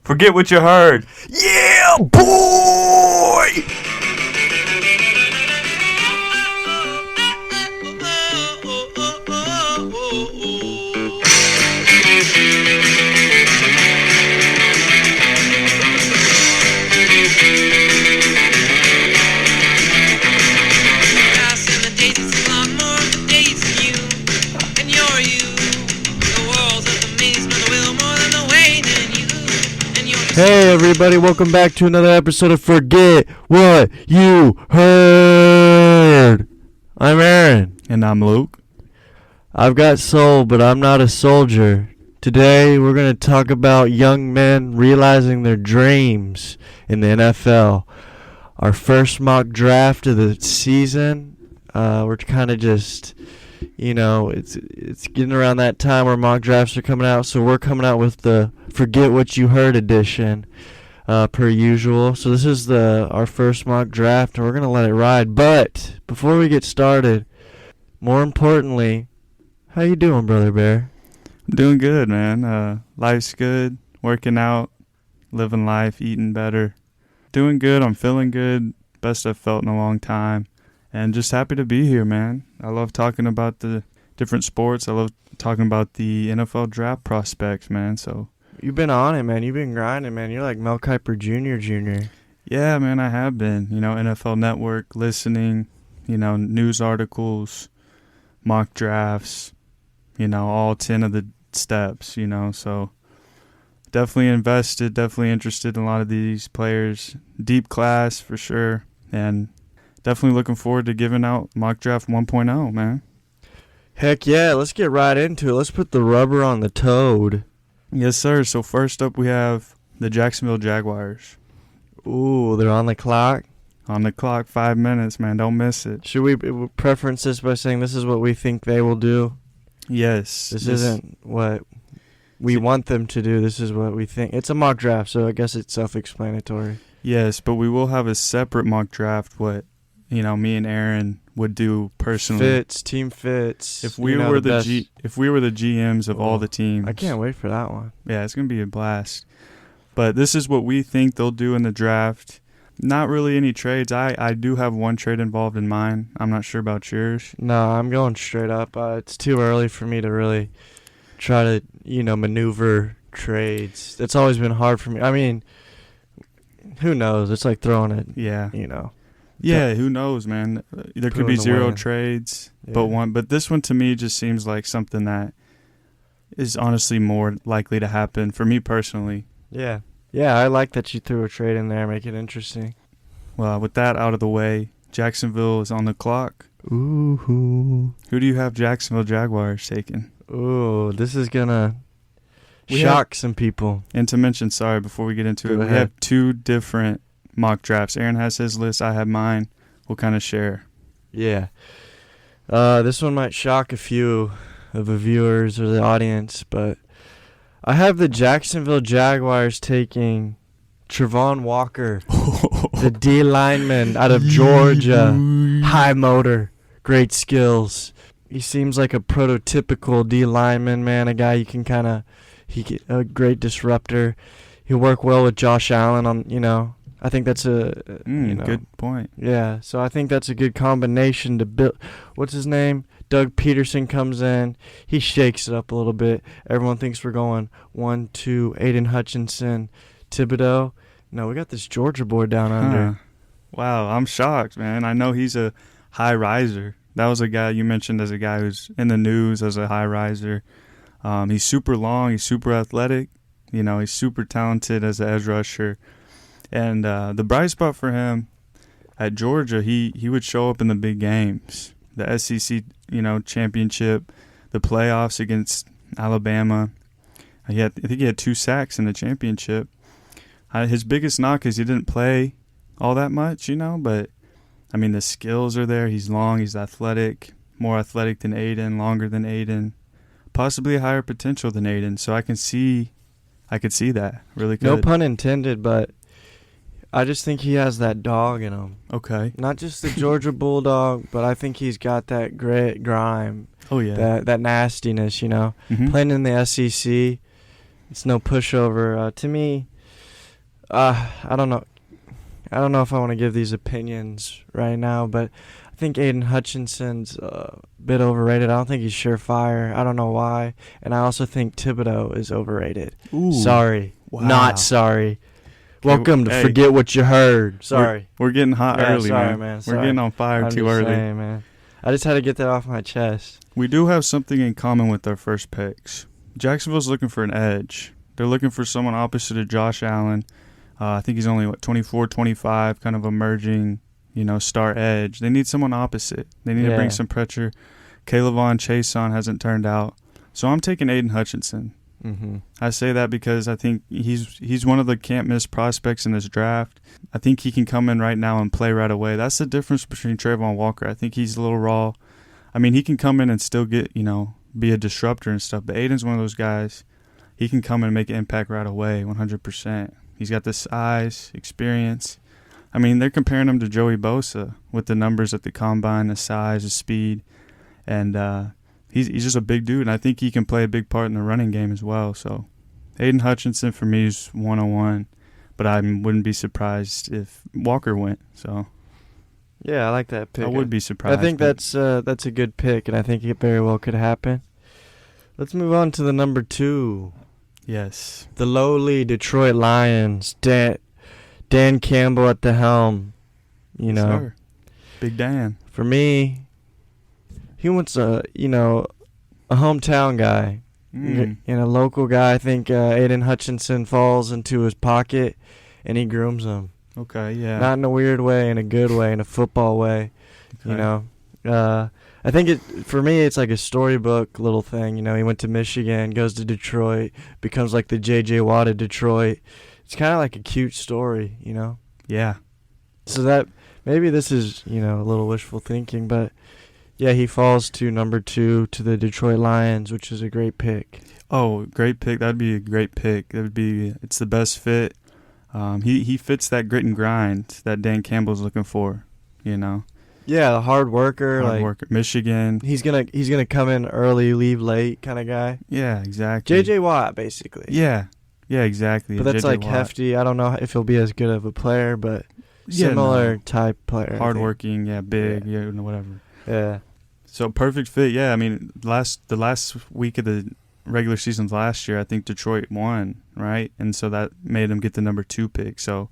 Forget what you heard. Yeah, boy! Hey everybody, welcome back to another episode of Forget What You Heard. I'm Aaron. And I'm Luke. I've got soul, but I'm not a soldier. Today we're going to talk about young men realizing their dreams in the NFL. Our first mock draft of the season. We're kind of just, it's getting around that time where mock drafts are coming out, so we're coming out with the Forget What You Heard edition, per usual. So this is our first mock draft, and we're going to let it ride. But before we get started, more importantly, how you doing, Brother Bear? I'm doing good, man. Life's good, working out, living life, eating better. Doing good, I'm feeling good, best I've felt in a long time. And just happy to be here, man. I love talking about the different sports. I love talking about the NFL draft prospects, man. So you've been on it, man. You've been grinding, man. You're like Mel Kiper Jr. Yeah, man, I have been. NFL Network, listening, news articles, mock drafts, all 10 of the steps, So definitely invested, definitely interested in a lot of these players. Deep class for sure. And definitely looking forward to giving out mock draft 1.0, man. Heck yeah, let's get right into it. Let's put the rubber on the toad. Yes, sir. So first up we have the Jacksonville Jaguars. Ooh, they're on the clock? On the clock, 5 minutes, man. Don't miss it. Should we preference this by saying this is what we think they will do? Yes. This isn't what we want them to do. This is what we think. It's a mock draft, so I guess it's self-explanatory. Yes, but we will have a separate mock draft, what me and Aaron would do personally. Team fits. If we were the GMs of all the teams. I can't wait for that one. Yeah, it's going to be a blast. But this is what we think they'll do in the draft. Not really any trades. I do have one trade involved in mine. I'm not sure about yours. No, I'm going straight up. It's too early for me to really try to, maneuver trades. It's always been hard for me. I mean, who knows? It's like throwing it. Yeah. Yeah, who knows, man? There could be zero trades, but this one to me just seems like something that is honestly more likely to happen for me personally. Yeah. Yeah, I like that you threw a trade in there, make it interesting. Well, with that out of the way, Jacksonville is on the clock. Ooh. Who do you have Jacksonville Jaguars taking? Ooh, this is going to shock some people. And to mention, before we get into it, we have two different mock drafts. Aaron has his list, I have mine. We'll kind of share. Yeah. This one might shock a few of the viewers or the audience, but I have the Jacksonville Jaguars taking Travon Walker, the D lineman out of Georgia. High motor, great skills. He seems like a prototypical D lineman, man, a guy you can a great disruptor. He'll work well with Josh Allen on, I think that's good point. Yeah, so I think that's a good combination to build. What's his name? Doug Peterson comes in. He shakes it up a little bit. Everyone thinks we're going 1-2, Aiden Hutchinson, Thibodeau. No, we got this Georgia boy down under. Wow, I'm shocked, man. I know he's a high riser. That was a guy you mentioned as a guy who's in the news as a high riser. He's super long. He's super athletic. He's super talented as an edge rusher. And the bright spot for him at Georgia, he would show up in the big games. The SEC, championship, the playoffs against Alabama. I think he had 2 sacks in the championship. His biggest knock is he didn't play all that much, but, I mean, the skills are there. He's long, he's athletic, more athletic than Aiden, longer than Aiden, possibly a higher potential than Aiden. So I could see that really good. No pun intended, but I just think he has that dog in him. Okay. Not just the Georgia Bulldog, but I think he's got that grit, grime. Oh, yeah. That nastiness, Mm-hmm. Playing in the SEC, it's no pushover. To me, I don't know. I don't know if I want to give these opinions right now, but I think Aiden Hutchinson's a bit overrated. I don't think he's surefire. I don't know why. And I also think Thibodeau is overrated. Ooh. Sorry. Wow. Not sorry. Okay, Welcome to Forget What You Heard. Sorry. We're getting hot early, sorry, man. Sorry. We're getting on fire I'm too just early. saying, man. I just had to get that off my chest. We do have something in common with our first picks. Jacksonville's looking for an edge. They're looking for someone opposite of Josh Allen. I think he's only, 24, 25, kind of emerging, star edge. They need someone opposite. They need to bring some pressure. Kayvon Chason hasn't turned out. So I'm taking Aiden Hutchinson. Mm-hmm. I say that because I think he's one of the can't-miss prospects in this draft. I think he can come in right now and play right away. That's the difference between Travon Walker. I think he's a little raw. I mean, he can come in and still get, be a disruptor and stuff. But Aiden's one of those guys. He can come in and make an impact right away, 100%. He's got the size, experience. I mean, they're comparing him to Joey Bosa with the numbers at the combine, the size, the speed. And he's just a big dude, and I think he can play a big part in the running game as well. So Aiden Hutchinson for me is 101, but I wouldn't be surprised if Walker went. So yeah, I like that pick. I would be surprised. I think that's a good pick, and I think it very well could happen. Let's move on to the number 2. Yes. The lowly Detroit Lions. Dan Campbell at the helm. Sir. Big Dan. For me, he wants a hometown guy. And a local guy. I think Aiden Hutchinson falls into his pocket and he grooms him. Okay, yeah. Not in a weird way, in a good way, in a football way. Okay. I think for me it's like a storybook little thing. He went to Michigan, goes to Detroit, becomes like the J.J. Watt of Detroit. It's kind of like a cute story, Yeah. So that maybe this is, a little wishful thinking, but yeah, he falls to number 2 to the Detroit Lions, which is a great pick. Oh, great pick. That'd be a great pick. It's the best fit. He fits that grit and grind that Dan Campbell's looking for, Yeah, the hard worker. Michigan. He's gonna come in early, leave late kind of guy. Yeah, exactly. J.J. Watt, basically. Yeah, exactly. But that's J.J. like Watt. hefty. I don't know if he'll be as good of a player, but similar type player. Hardworking, big, whatever. Yeah. So perfect fit. Yeah, I mean, the last week of the regular season last year, I think Detroit won, right? And so that made them get the number 2 pick. So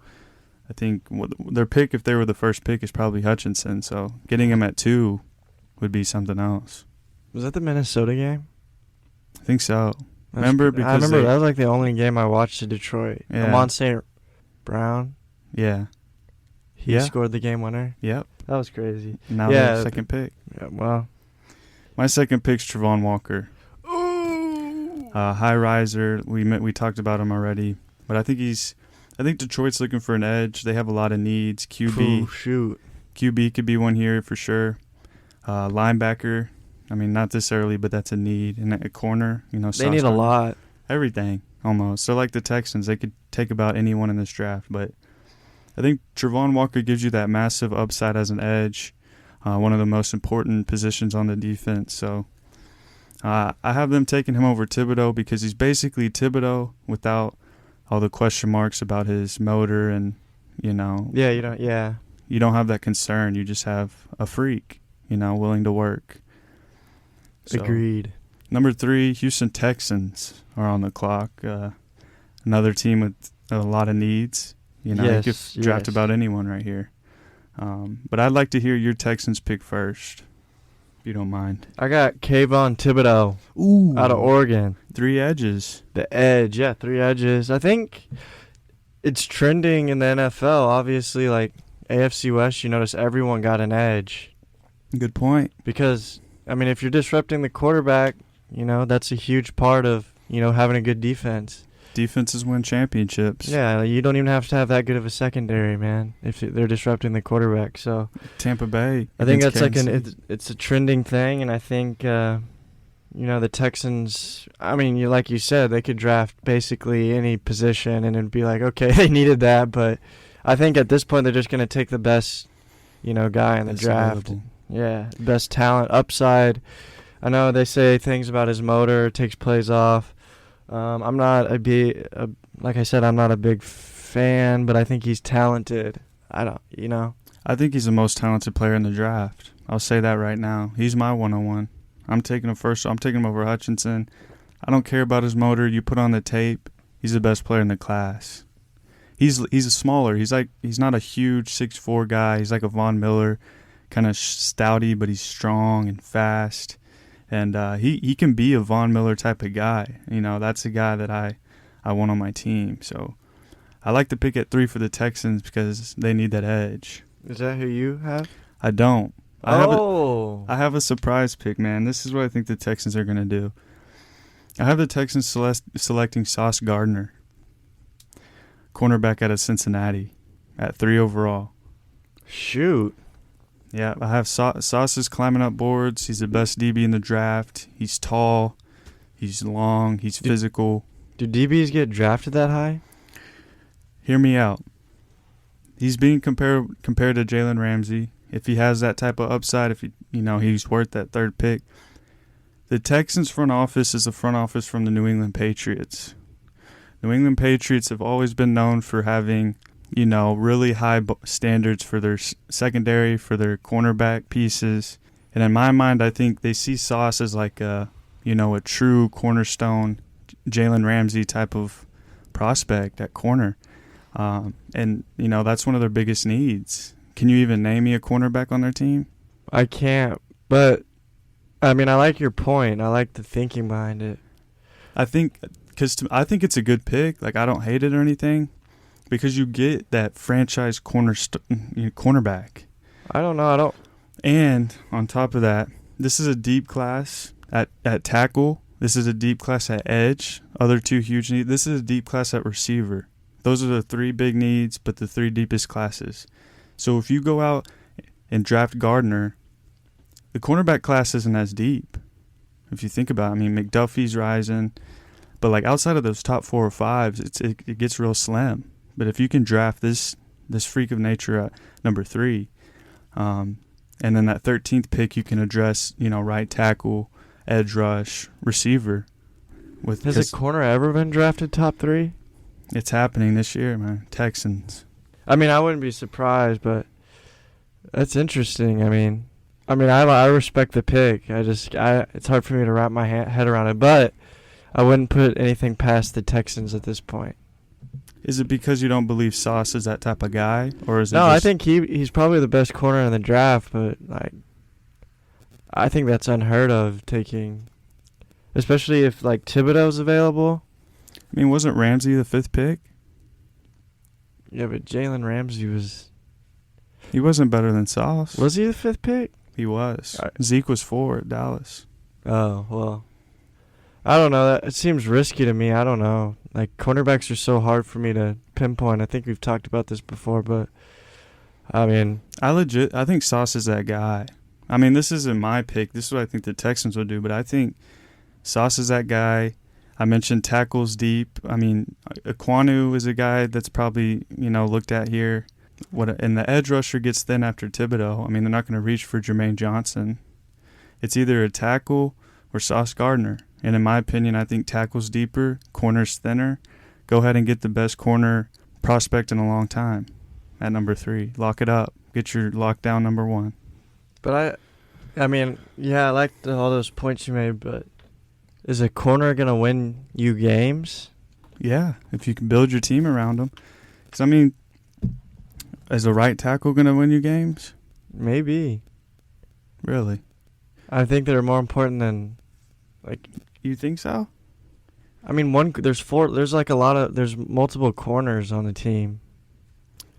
I think their pick, if they were the first pick, is probably Hutchinson. So getting him at 2 would be something else. Was that the Minnesota game? I think so. I remember that was like the only game I watched to Detroit. Yeah. Amon St. Brown. Yeah. He scored the game winner. Yep. That was crazy. Now their second pick. Yeah, well. My second pick's Travon Walker. Ooh. High riser. We talked about him already, but I think Detroit's looking for an edge. They have a lot of needs. QB. Ooh, shoot. QB could be one here for sure. Linebacker. I mean, not this early, but that's a need. And a corner. They need a lot. Everything almost. They're like the Texans. They could take about anyone in this draft, but I think Travon Walker gives you that massive upside as an edge. One of the most important positions on the defense. So I have them taking him over Thibodeau because he's basically Thibodeau without all the question marks about his motor and, Yeah, you don't. Yeah. You don't have that concern. You just have a freak, willing to work. So, agreed. Number 3, Houston Texans are on the clock. Another team with a lot of needs. You could draft about anyone right here. But I'd like to hear your Texans pick first, if you don't mind. I got Kayvon Thibodeau out of Oregon. 3 edges. The edge, 3 edges. I think it's trending in the NFL. Obviously, like AFC West, you notice everyone got an edge. Good point. Because, I mean, if you're disrupting the quarterback, that's a huge part of, having a good defense. Defenses win championships. Yeah, you don't even have to have that good of a secondary, man, if they're disrupting the quarterback. So Tampa Bay. I think that's it's a trending thing, and I think the Texans. I mean, like you said, they could draft basically any position, and it'd be like, okay, they needed that, but I think at this point they're just gonna take the best, guy in the draft. Available. Yeah, best talent, upside. I know they say things about his motor, takes plays off. I'm not like I said, I'm not a big fan, but I think he's talented. I don't, you know. I think he's the most talented player in the draft. I'll say that right now. He's my 101. I'm taking him first. I'm taking him over Hutchinson. I don't care about his motor. You put on the tape, he's the best player in the class. He's a smaller. He's not a huge 6'4" guy. He's like a Von Miller, kind of stouty, but he's strong and fast. And he can be a Von Miller type of guy. You know, that's a guy that I want on my team. So I like to pick at 3 for the Texans because they need that edge. Is that who you have? I don't. I have a surprise pick, man. This is what I think the Texans are going to do. I have the Texans selecting Sauce Gardner, cornerback out of Cincinnati, at 3 overall. Shoot. Yeah, I have Sauce is climbing up boards. He's the best DB in the draft. He's tall. He's long. He's physical. Do DBs get drafted that high? Hear me out. He's being compared to Jalen Ramsey. If he has that type of upside, if he's worth that 3rd pick. The Texans front office is the front office from the New England Patriots. New England Patriots have always been known for having, really high standards for their secondary, for their cornerback pieces. And in my mind, I think they see Sauce as like a true cornerstone, Jalen Ramsey type of prospect at corner. And that's one of their biggest needs. Can you even name me a cornerback on their team? I can't, but I mean, I like your point. I like the thinking behind it. I think it's a good pick. Like, I don't hate it or anything because you get that franchise cornerback. I don't know. And on top of that, this is a deep class at tackle. This is a deep class at edge. Other 2 huge needs. This is a deep class at receiver. Those are the 3 big needs, but the 3 deepest classes. So if you go out and draft Gardner, the cornerback class isn't as deep. If you think about it, I mean, McDuffie's rising, but like outside of those top 4 or 5, it gets real slim. But if you can draft this freak of nature at number 3, and then that 13th pick, you can address, right tackle, edge rush, receiver. Has a corner ever been drafted top 3? It's happening this year, man. Texans. I mean, I wouldn't be surprised, but that's interesting. I mean, I respect the pick. It's hard for me to wrap my head around it, but I wouldn't put anything past the Texans at this point. Is it because you don't believe Sauce is that type of guy, or is it? No, I think he's probably the best corner in the draft, but I think that's unheard of taking, especially if Thibodeau's available. I mean, wasn't Ramsey the 5th pick? Yeah, but Jalen Ramsey He wasn't better than Sauce. Was he the 5th pick? He was. Zeke was 4 at Dallas. Oh, well. I don't know. It seems risky to me. I don't know. Cornerbacks are so hard for me to pinpoint. I think we've talked about this before, but I mean, I think Sauce is that guy. I mean, this isn't my pick. This is what I think the Texans would do, but I think Sauce is that guy. I mentioned tackles deep. I mean, Ekwonu is a guy that's probably, looked at here. And the edge rusher gets thin after Thibodeau. I mean, they're not going to reach for Jermaine Johnson. It's either a tackle or Sauce Gardner. And in my opinion, I think tackle's deeper, corner's thinner. Go ahead and get the best corner prospect in a long time at number 3. Lock it up. Get your lockdown number 1. But I mean, yeah, I like all those points you made, but is a corner going to win you games? Yeah, if you can build your team around them. Because, I mean, is a right tackle going to win you games? Maybe. Really? I think they're more important than, You think so? I mean, there's multiple corners on the team.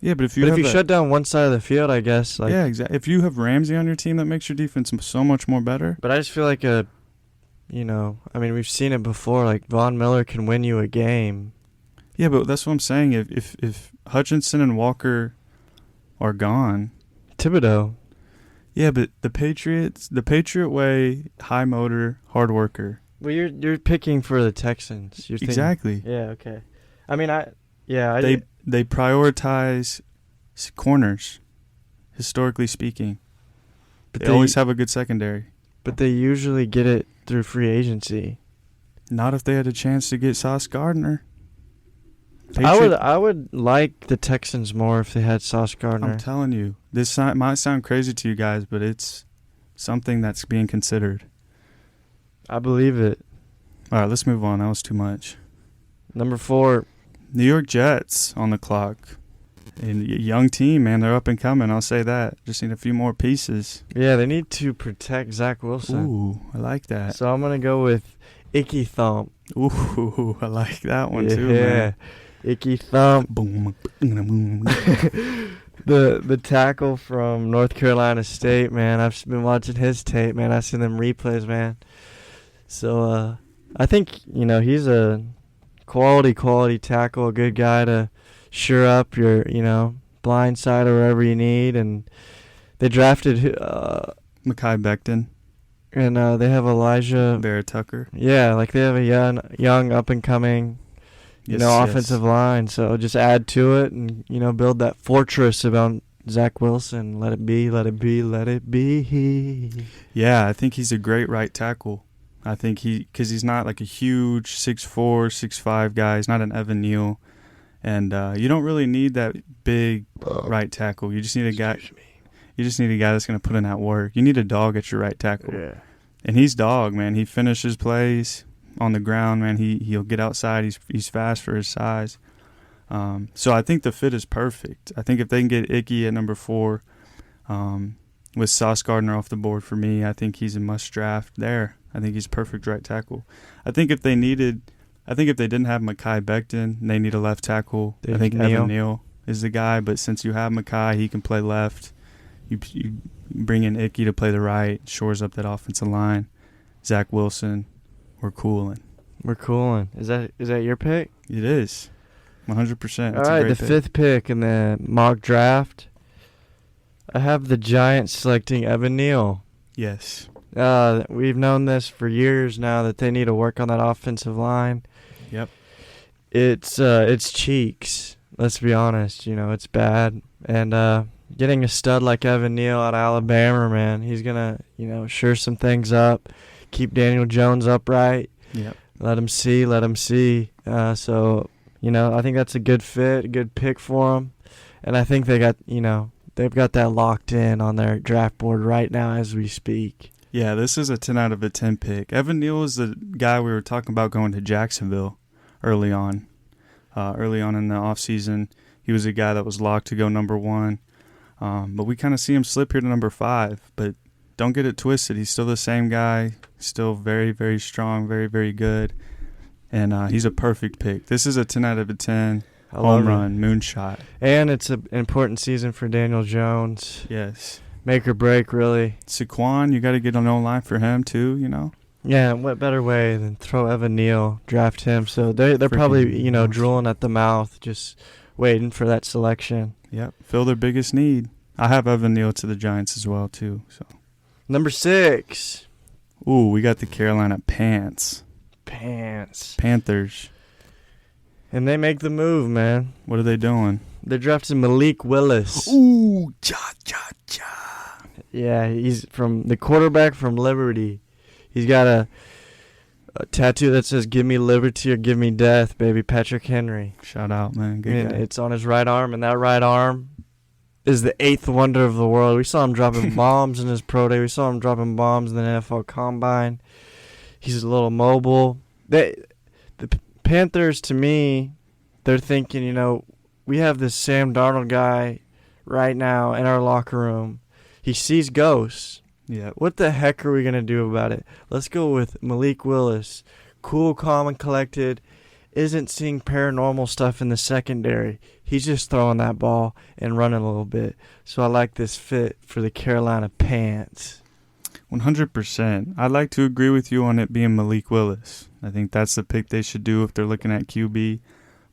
Yeah, but if you shut down one side of the field, I guess. Yeah, exactly. If you have Ramsey on your team, that makes your defense so much more better. But I just feel like we've seen it before. Von Miller can win you a game. Yeah, but that's what I'm saying. If Hutchinson and Walker are gone, Thibodeau. Yeah, but the Patriot way, high motor, hard worker. Well, you're picking for the Texans. Exactly. Yeah. Okay. I mean, they prioritize corners, historically speaking. But they always have a good secondary. But they usually get it through free agency. Not if they had a chance to get Sauce Gardner. I would like the Texans more if they had Sauce Gardner. I'm telling you, this might sound crazy to you guys, but it's something that's being considered. I believe it. All right, let's move on. That was too much. Number 4. New York Jets on the clock. And a young team, man. They're up and coming. I'll say that. Just need a few more pieces. Yeah, they need to protect Zach Wilson. Ooh, I like that. So I'm going to go with Icky Thump. Ooh, I like that one too, man. Yeah, Icky Thump. Boom. The tackle from North Carolina State, man. I've been watching his tape, man. I've seen them replays, man. So I think, he's a quality tackle, a good guy to sure up your, blind side or wherever you need. And they drafted Mekhi Becton. And they have Elijah Vera Tucker. Yeah, like they have a young up-and-coming, offensive line. So just add to it and, build that fortress about Zach Wilson. Let it be, let it be, let it be. Yeah, I think he's a great right tackle. I think because he's not like a huge 6'4", 6'5" guy. He's not an Evan Neal. And you don't really need that big right tackle. You just need a guy. You just need a guy that's going to put in that work. You need a dog at your right tackle. Yeah. And he's dog, man. He finishes plays on the ground, man. He'll get outside. He's fast for his size. So I think the fit is perfect. I think if they can get Icky at number 4, with Sauce Gardner off the board for me, I think he's a must draft there. I think he's a perfect right tackle. I think if they didn't have Mekhi Becton, they need a left tackle. I think Evan Neal is the guy. But since you have Mekhi, he can play left. You bring in Icky to play the right, shores up that offensive line. Zach Wilson, we're cooling. We're cooling. Is that your pick? It is, 100%. All right, the 5th pick in the mock draft. I have the Giants selecting Evan Neal. Yes. We've known this for years now that they need to work on that offensive line. Yep. It's cheeks. Let's be honest. It's bad. And getting a stud like Evan Neal out of Alabama, man, he's gonna sure some things up, keep Daniel Jones upright. Yep. Let him see. So I think that's a good fit, a good pick for him, and I think they've got that locked in on their draft board right now as we speak. Yeah, this is a 10 out of a 10 pick. Evan Neal is the guy we were talking about going to Jacksonville early on. Early on in the offseason, he was a guy that was locked to go number 1. But we kind of see him slip here to number 5. But don't get it twisted. He's still the same guy, still very, very strong, very, very good. And he's a perfect pick. This is a 10 out of a 10 home run, moonshot. And it's an important season for Daniel Jones. Yes. Make or break, really. Saquon, you got to get on the line for him too, Yeah, what better way than throw Evan Neal, draft him. So they're probably, drooling at the mouth, just waiting for that selection. Yep, fill their biggest need. I have Evan Neal to the Giants as well too. So number 6. Ooh, we got the Carolina Panthers. And they make the move, man. What are they doing? They're drafting Malik Willis. Ooh, Yeah, he's from the quarterback from Liberty. He's got a tattoo that says "Give me liberty or give me death," baby. Patrick Henry. Shout out, man. Good guy. It's on his right arm, and that right arm is the 8th wonder of the world. We saw him dropping bombs in his pro day. We saw him dropping bombs in the NFL Combine. He's a little mobile. The Panthers, to me, they're thinking, we have this Sam Darnold guy right now in our locker room. He sees ghosts. Yeah. What the heck are we going to do about it? Let's go with Malik Willis. Cool, calm, and collected. Isn't seeing paranormal stuff in the secondary. He's just throwing that ball and running a little bit. So I like this fit for the Carolina Panthers. 100%. I'd like to agree with you on it being Malik Willis. I think that's the pick they should do if they're looking at QB.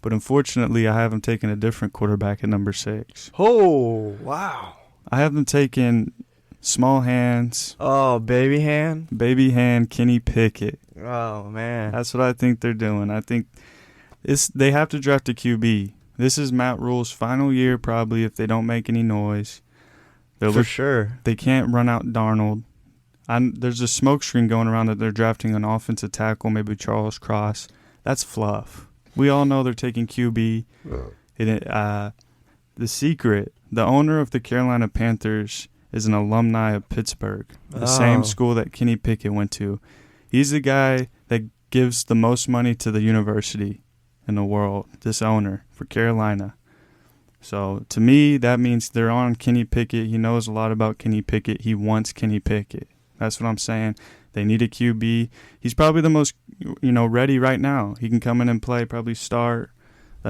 But unfortunately, I have them taking a different quarterback at number 6. Oh, wow. I have them taking small hands. Oh, baby hand? Baby hand Kenny Pickett. Oh, man. That's what I think they're doing. I think they have to draft a QB. This is Matt Rule's final year probably if they don't make any noise. For sure. They can't run out Darnold. There's a smoke screen going around that they're drafting an offensive tackle, maybe Charles Cross. That's fluff. We all know they're taking QB. The secret, the owner of the Carolina Panthers is an alumni of Pittsburgh, the same school that Kenny Pickett went to. He's the guy that gives the most money to the university in the world, this owner for Carolina. So to me, that means they're on Kenny Pickett. He knows a lot about Kenny Pickett. He wants Kenny Pickett. That's what I'm saying. They need a QB. He's probably the most, ready right now. He can come in and play, probably start.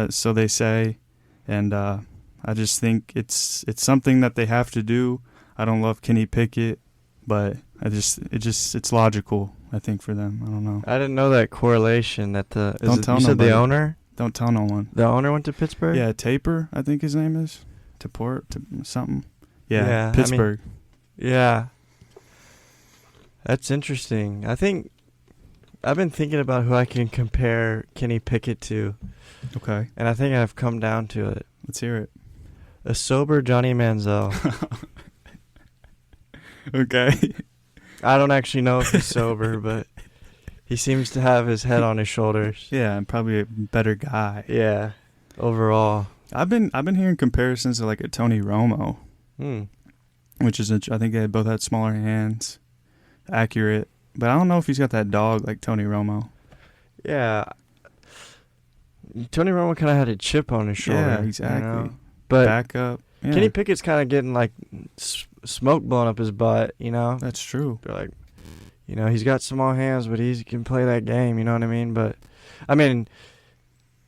So they say. And I just think it's something that they have to do. I don't love Kenny Pickett, but it's logical, I think, for them. I don't know. I didn't know that correlation that you said the owner? Don't tell no one. The owner went to Pittsburgh? Yeah, Taper, I think his name is. Something. Yeah, Pittsburgh. Yeah. That's interesting. I think I've been thinking about who I can compare Kenny Pickett to. Okay. And I think I've come down to it. Let's hear it. A sober Johnny Manziel. Okay. I don't actually know if he's sober, but he seems to have his head on his shoulders. Yeah, and probably a better guy. Yeah, overall. I've been hearing comparisons to like a Tony Romo, which is I think they both had smaller hands, accurate, but I don't know if he's got that dog like Tony Romo. Yeah, Tony Romo kind of had a chip on his shoulder. Yeah, exactly. You know? But back up. Yeah. Kenny Pickett's kind of getting like smoke blown up his butt. That's true. They're like, he's got small hands, but he can play that game. You know what I mean? But I mean,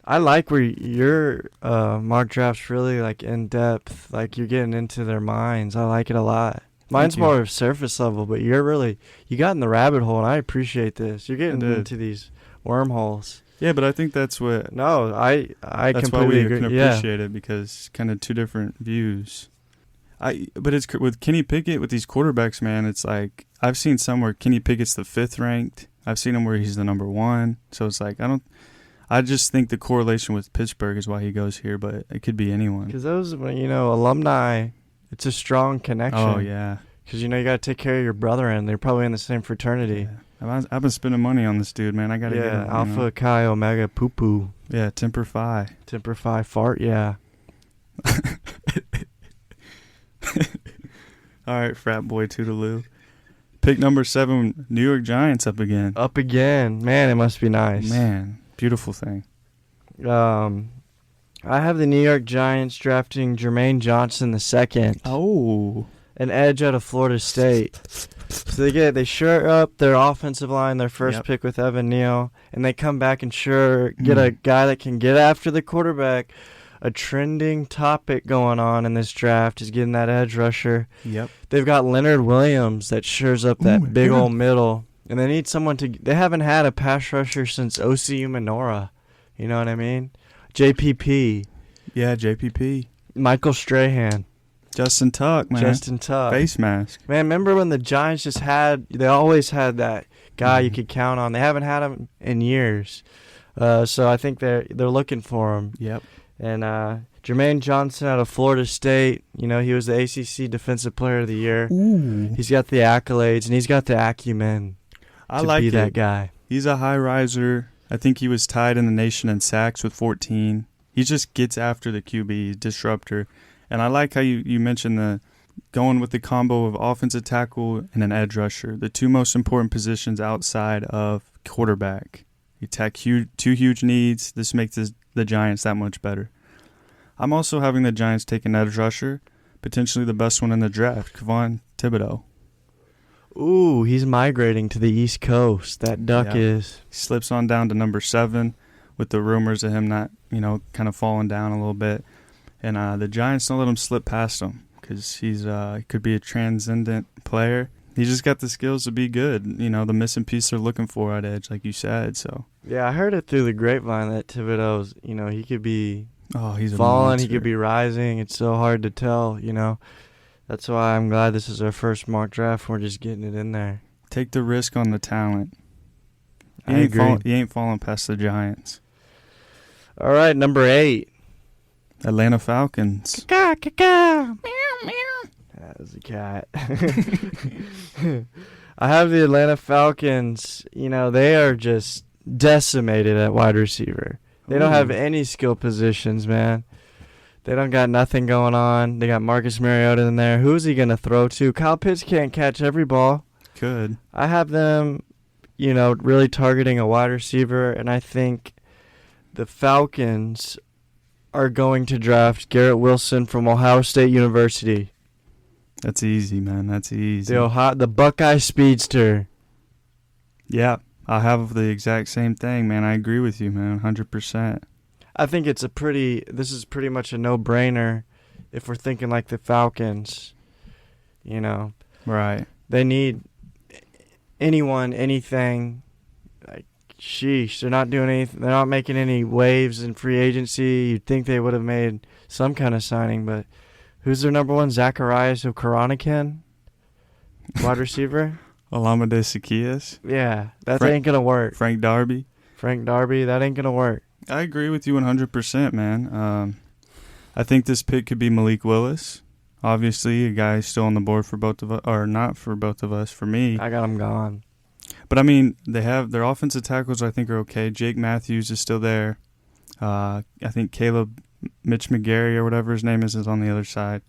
I like where your mock draft's really like in depth. Like you're getting into their minds. I like it a lot. Mine's more of surface level, but you got in the rabbit hole, and I appreciate this. You're getting into these wormholes. Yeah, but I think that's what. No, I that's completely why we can agree. appreciate it, because kind of two different views. But it's with Kenny Pickett with these quarterbacks, man. It's like I've seen some where Kenny Pickett's the 5th ranked. I've seen him where he's the number 1. So it's like I just think the correlation with Pittsburgh is why he goes here, but it could be anyone. Because those, alumni, it's a strong connection. Oh yeah. Because you got to take care of your brother, and they're probably in the same fraternity. Yeah. I've been spending money on this dude, man. I gotta get him. Alpha Chi Omega Poo Poo. Yeah, Temper Phi. Temper Phi Fart. Yeah. All right, frat boy Toodaloo. Pick number 7, New York Giants up again. Up again, man. It must be nice. Man, beautiful thing. I have the New York Giants drafting Jermaine Johnson II. Oh. An edge out of Florida State. So they shore up their offensive line, their first pick with Evan Neal, and they come back and get a guy that can get after the quarterback. A trending topic going on in this draft is getting that edge rusher. Yep. They've got Leonard Williams that shores up that big old middle, and they need someone to. They haven't had a pass rusher since OCU Minora. You know what I mean? JPP. Yeah, JPP. Michael Strahan. Justin Tuck, man. Justin Tuck. Face mask. Man, remember when the Giants they always had that guy you could count on. They haven't had him in years. So I think they're looking for him. Yep. And Jermaine Johnson out of Florida State, he was the ACC Defensive Player of the Year. Ooh. He's got the accolades, and he's got the acumen to be that guy. He's a high riser. I think he was tied in the nation in sacks with 14. He just gets after the QB, disruptor. And I like how you mentioned going with the combo of offensive tackle and an edge rusher, the two most important positions outside of quarterback. You attack two huge needs. This makes the Giants that much better. I'm also having the Giants take an edge rusher, potentially the best one in the draft, Kayvon Thibodeaux. Ooh, he's migrating to the East Coast. That duck is. He slips on down to number 7 with the rumors of him not, kind of falling down a little bit. And the Giants don't let him slip past him because he could be a transcendent player. He's just got the skills to be good. The missing piece they're looking for at edge, like you said. So yeah, I heard it through the grapevine that Thibodeau's, he could be he's falling, he could be rising. It's so hard to tell, That's why I'm glad this is our first mock draft. We're just getting it in there. Take the risk on the talent. I agree. He ain't falling past the Giants. All right, number 8. Atlanta Falcons. Meow, meow. That was a cat. I have the Atlanta Falcons. They are just decimated at wide receiver. They don't have Ooh. any skill positions, man. They don't got nothing going on. They got Marcus Mariota in there. Who's he going to throw to? Kyle Pitts can't catch every ball. Could. I have them, really targeting a wide receiver, and I think the Falcons are going to draft Garrett Wilson from Ohio State University. That's easy, man. That's easy. The Buckeye Speedster. Yeah, I have the exact same thing, man. I agree with you, man, 100%. I think this is pretty much a no-brainer if we're thinking like the Falcons. Right. They need anyone, anything. Like, sheesh, they're not doing anything. They're not making any waves in free agency. You'd think they would have made some kind of signing, but who's their number one? Zacharias Okoronikan, wide receiver. Olamide Zaccheaus. Yeah, that ain't gonna work. Frank Darby. That ain't gonna work. I agree with you 100%, man. I think this pick could be Malik Willis. Obviously, a guy still on the board for both of us, or not for both of us, for me. I got him gone. But, I mean, they have their offensive tackles I think are okay. Jake Matthews is still there. I think Caleb Mitch McGarry or whatever his name is on the other side.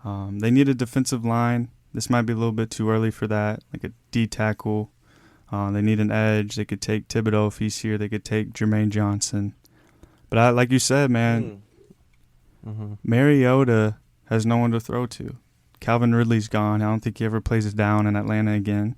They need a defensive line. This might be a little bit too early for that, like a D tackle. They need an edge. They could take Thibodeau if he's here. They could take Jermaine Johnson. But like you said, man, Mariota has no one to throw to. Calvin Ridley's gone. I don't think he ever plays it down in Atlanta again.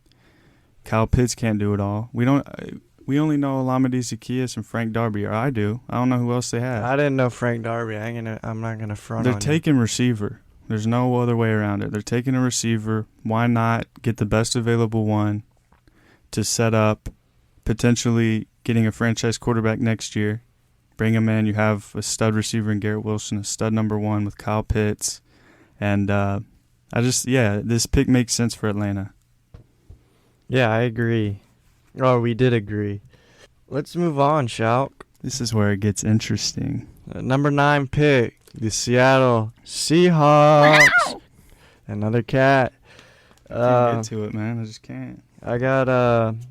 Kyle Pitts can't do it all. We only know Olamide Zaccheaus and Frank Darby, or I do. I don't know who else they have. I didn't know Frank Darby. I'm not gonna front on They're taking receiver. There's no other way around it. They're taking a receiver. Why not get the best available one to set up potentially getting a franchise quarterback next year? Bring him in. You have a stud receiver in Garrett Wilson, a stud number one with Kyle Pitts. And this pick makes sense for Atlanta. Yeah, I agree. Oh, we did agree. Let's move on, Shout. This is where it gets interesting. Number 9 pick, the Seattle Seahawks. Another cat. Can't get to it, man. I just can't. I got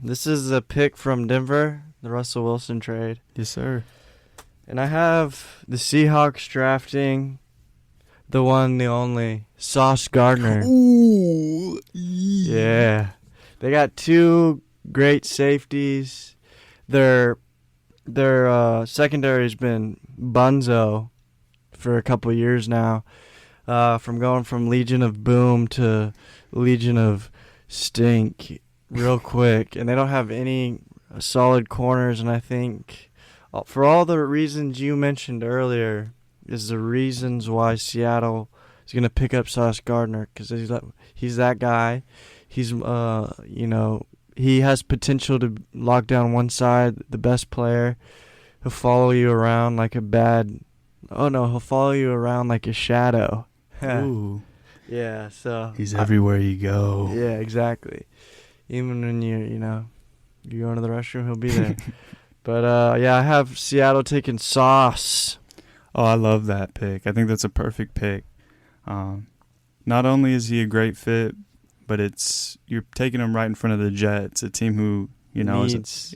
this is a pick from Denver, the Russell Wilson trade. Yes, sir. And I have the Seahawks drafting the one, the only, Sauce Gardner. Ooh. Yeah. They got 2 great safeties. Their secondary's been bunzo for a couple years now. From Legion of Boom to Legion of Stink real quick. And they don't have any solid corners, and I think for all the reasons you mentioned earlier is the reasons why Seattle is going to pick up Sauce Gardner, because he's that guy. He's he has potential to lock down one side, the best player. He'll follow you around like he'll follow you around like a shadow. Ooh. Yeah, so He's everywhere you go. Yeah, exactly. Even when you go into the restroom, he'll be there. But I have Seattle taking Sauce. Oh, I love that pick. I think that's a perfect pick. Not only is he a great fit, but you're taking him right in front of the Jets, a team who needs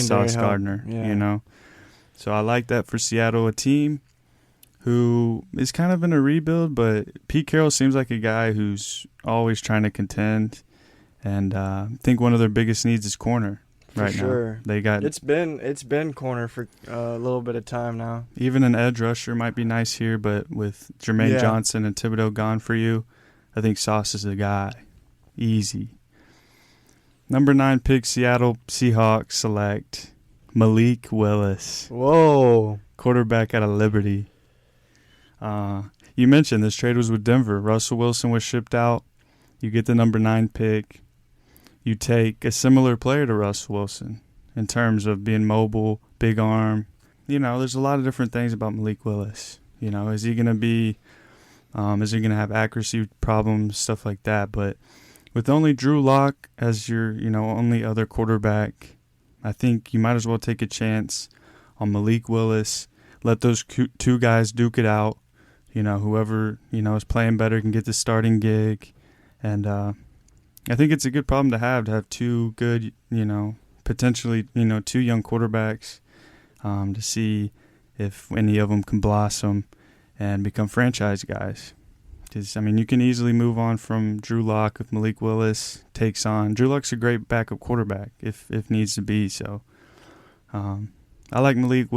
Sauce Gardner. Yeah. So I like that for Seattle, a team who is kind of in a rebuild, but Pete Carroll seems like a guy who's always trying to contend, and I think one of their biggest needs is corner. Right sure. Now. They got it's been corner for a little bit of time now. Even an edge rusher might be nice here, but with Jermaine Johnson and Thibodeau gone for you, I think Sauce is the guy. Easy. Number 9 pick, Seattle Seahawks select Malik Willis. Whoa. Quarterback out of Liberty. You mentioned this trade was with Denver. Russell Wilson was shipped out. You get the number 9 pick. You take a similar player to Russell Wilson in terms of being mobile, big arm. There's a lot of different things about Malik Willis. Is he going to be is he going to have accuracy problems, stuff like that? But with only Drew Lock as your, only other quarterback, I think you might as well take a chance on Malik Willis. Let those 2 guys duke it out. Whoever, is playing better can get the starting gig. And I think it's a good problem to have 2 good, potentially, 2 young quarterbacks. to see if any of them can blossom and become franchise guys. Because, I mean, you can easily move on from Drew Lock if Malik Willis takes on. Drew Lock's a great backup quarterback if needs to be. So I like Malik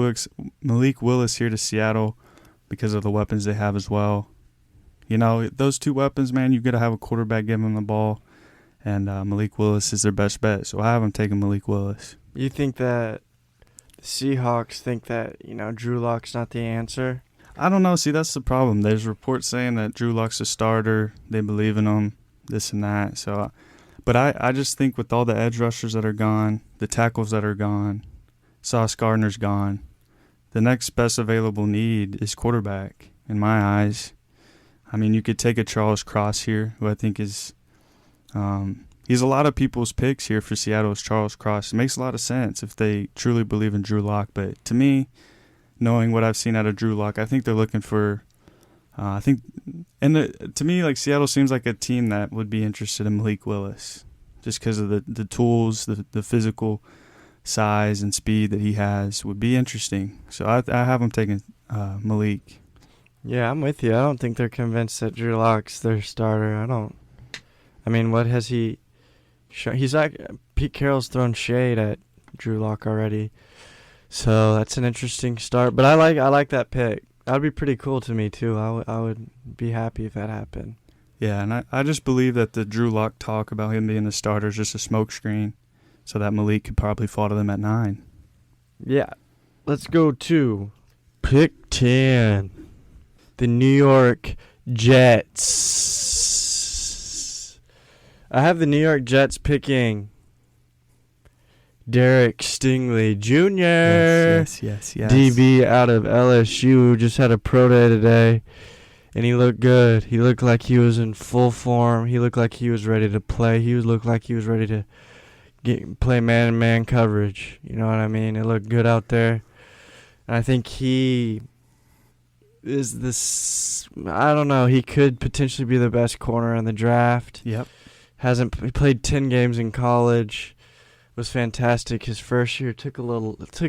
Willis here to Seattle because of the weapons they have as well. You know, those two weapons, man, you've got to have a quarterback give them the ball. And Malik Willis is their best bet. So I have them taking Malik Willis. You think that the Seahawks think that, Drew Lock's not the answer? I don't know. See, that's the problem. There's reports saying that Drew Lock's a starter. They believe in him, this and that. So, but I just think with all the edge rushers that are gone, the tackles that are gone, Sauce Gardner's gone, the next best available need is quarterback, in my eyes. I mean, you could take a Charles Cross here, who I think is he's a lot of people's picks here for Seattle is Charles Cross. It makes a lot of sense if they truly believe in Drew Lock. But to me, knowing what I've seen out of Drew Lock, I think they're looking for to me, like, Seattle seems like a team that would be interested in Malik Willis just because of the tools, the physical size and speed that he has would be interesting. So I have him taking Malik. Yeah, I'm with you. I don't think they're convinced that Drew Lock's their starter. I mean, what has he shown? He's like, Pete Carroll's thrown shade at Drew Lock already. So that's an interesting start. But I like that pick. That would be pretty cool to me, too. I would be happy if that happened. Yeah, and I just believe that the Drew Lock talk about him being the starter is just a smokescreen so that Malik could probably fall to them at 9. Yeah. Let's go to pick 10. The New York Jets. I have the New York Jets picking Derek Stingley Jr. Yes. DB out of LSU. Just had a pro day today, and he looked good. He looked like he was in full form. He looked like he was ready to play. He looked like he was ready to play man-to-man coverage. You know what I mean? It looked good out there. And I think he is this, I don't know, he could potentially be the best corner in the draft. Yep. He played 10 games in college. Was fantastic. His first year took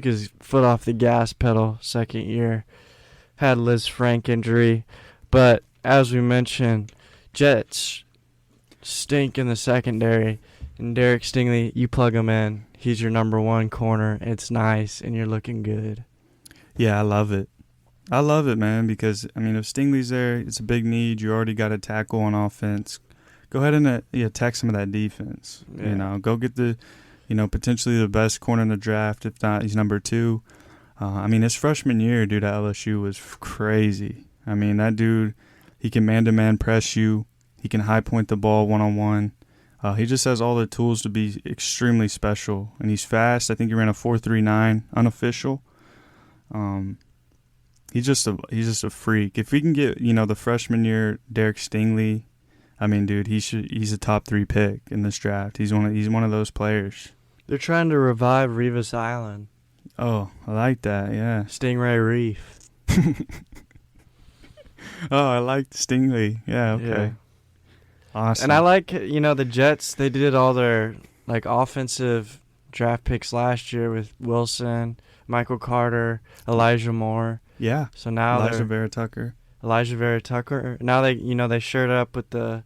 his foot off the gas pedal. Second year had Liz Frank injury, but as we mentioned, Jets stink in the secondary, and Derek Stingley, you plug him in, he's your number one corner. It's nice, and you're looking good. Yeah, I love it. I love it, man, because, I mean, if Stingley's there, it's a big need. You already got a tackle on offense. Go ahead and attack some of that defense. Yeah. Go get the, potentially the best corner in the draft. If not, he's number 2. I mean, his freshman year, dude, at LSU was crazy. I mean, that dude, he can man-to-man press you. He can high point the ball one-on-one. He just has all the tools to be extremely special, and he's fast. I think he ran a 4.39 unofficial. He's just a freak. If we can get, the freshman year Derek Stingley, I mean, dude, he's a top 3 pick in this draft. He's one of those players. They're trying to revive Revis Island. Oh, I like that. Yeah. Stingray Reef. Oh, I like Stingley. Yeah. Okay. Yeah. Awesome. And I like, the Jets. They did all their offensive draft picks last year with Wilson, Michael Carter, Elijah Moore. Yeah. So now Elijah Vera Tucker. Now they shirt up with the.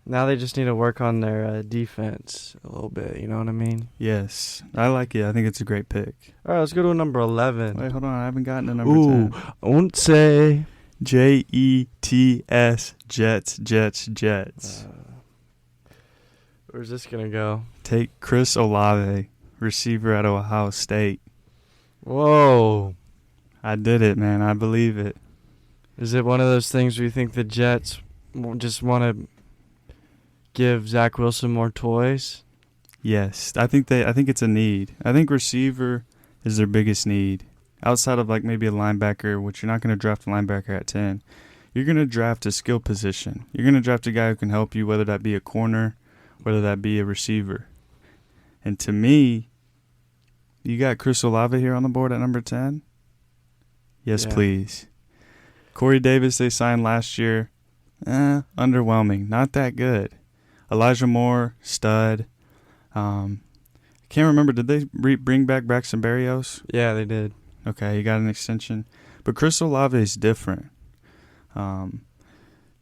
Now they just need to work on their defense a little bit. You know what I mean? Yes, I like it. I think it's a great pick. All right, let's go to number 11. Wait, hold on. I haven't gotten to number 10. Once. Jets, Jets. Where's this gonna go? Take Chris Olave, receiver at Ohio State. Whoa. I did it, man. I believe it. Is it one of those things where you think the Jets just want to give Zach Wilson more toys? Yes, I think it's a need. I think receiver is their biggest need. Outside of maybe a linebacker, which you're not going to draft a linebacker at 10. You're going to draft a skill position. You're going to draft a guy who can help you, whether that be a corner, whether that be a receiver. And to me, you got Chris Olave here on the board at number 10? Yes, please. Corey Davis they signed last year. Underwhelming. Not that good. Elijah Moore, stud. Can't remember. Did they bring back Braxton Berrios? Yeah, they did. Okay, he got an extension. But Chris Olave is different.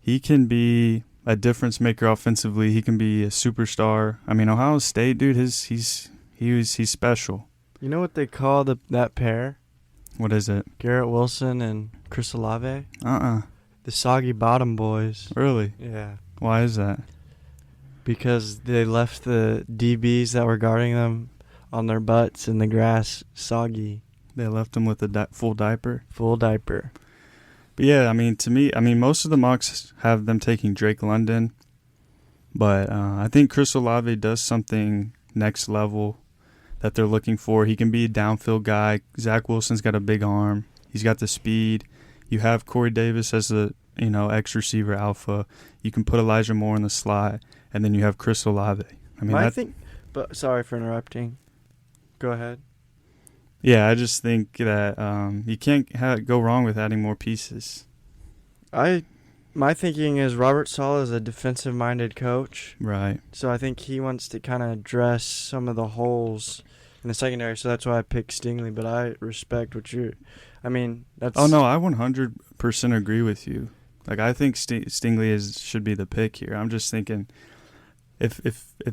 He can be a difference maker offensively. He can be a superstar. I mean, Ohio State, dude, he's special. You know what they call that pair? What is it? Garrett Wilson and Chris Olave? The Soggy Bottom Boys. Really? Yeah. Why is that? Because they left the DBs that were guarding them on their butts in the grass soggy. They left him with a full diaper? Full diaper. But yeah, I mean, to me, most of the mocks have them taking Drake London. But I think Chris Olave does something next level that they're looking for. He can be a downfield guy. Zach Wilson's got a big arm. He's got the speed. You have Corey Davis as the X receiver alpha. You can put Elijah Moore in the slot, and then you have Chris Olave. I mean, but sorry for interrupting. Go ahead. Yeah, I just think that you can't go wrong with adding more pieces. My thinking is Robert Saleh is a defensive-minded coach. Right. So I think he wants to kind of address some of the holes in the secondary. So that's why I picked Stingley. But I respect what you're. I mean, that's. Oh no, I 100% agree with you. Like I think Stingley should be the pick here. I'm just thinking, if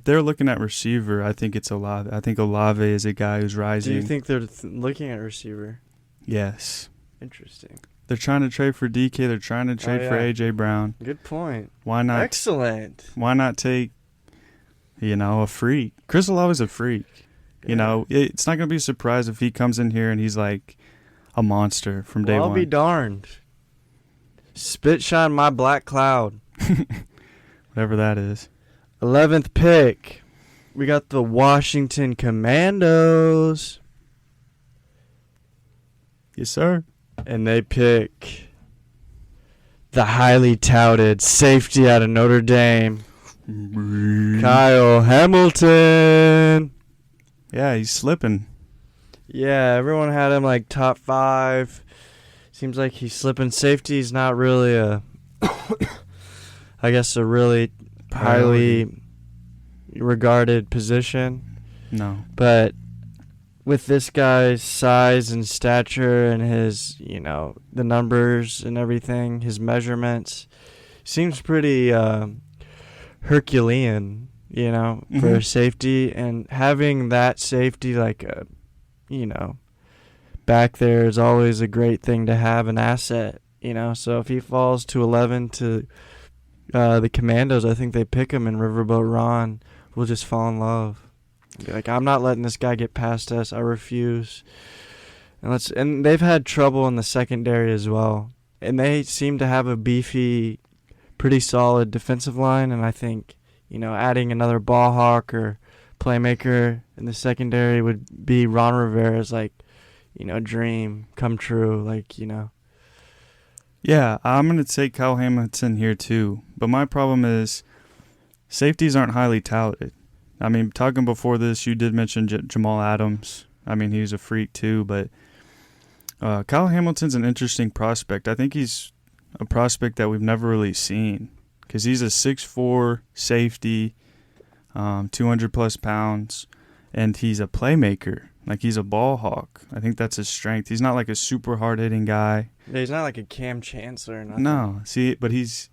they're looking at receiver, I think it's Olave. I think Olave is a guy who's rising. Do you think they're looking at receiver? Yes. Interesting. They're trying to trade for DK. They're trying to trade for AJ Brown. Good point. Why not? Excellent. Why not take, a freak? Chris Olave's a freak. Yeah. It's not going to be a surprise if he comes in here and he's like a monster from day one. I'll be darned. Spit shine my black cloud. Whatever that is. 11th pick. We got the Washington Commandos. Yes, sir. And they pick the highly touted safety out of Notre Dame, Kyle Hamilton. Yeah, he's slipping. Yeah, everyone had him like top 5. Seems like he's slipping. Safety's not really a really highly regarded position. No. But with this guy's size and stature and his, the numbers and everything, his measurements, seems pretty Herculean, for a safety. And having that safety back there is always a great thing to have, an asset, So if he falls to 11 to the Commandos, I think they pick him, and Riverboat Ron will just fall in love. Be like, I'm not letting this guy get past us. I refuse. And they've had trouble in the secondary as well. And they seem to have a beefy, pretty solid defensive line. And I think, adding another ball hawk or playmaker in the secondary would be Ron Rivera's dream come true. Yeah, I'm going to take Kyle Hamilton here too. But my problem is safeties aren't highly touted. I mean, talking before this, you did mention Jamal Adams. I mean, he's a freak too, but Kyle Hamilton's an interesting prospect. I think he's a prospect that we've never really seen because he's a 6'4" safety, 200-plus pounds, and he's a playmaker. Like, he's a ball hawk. I think that's his strength. He's not like a super hard-hitting guy. Yeah, he's not like a Cam Chancellor or nothing. No, see, but he's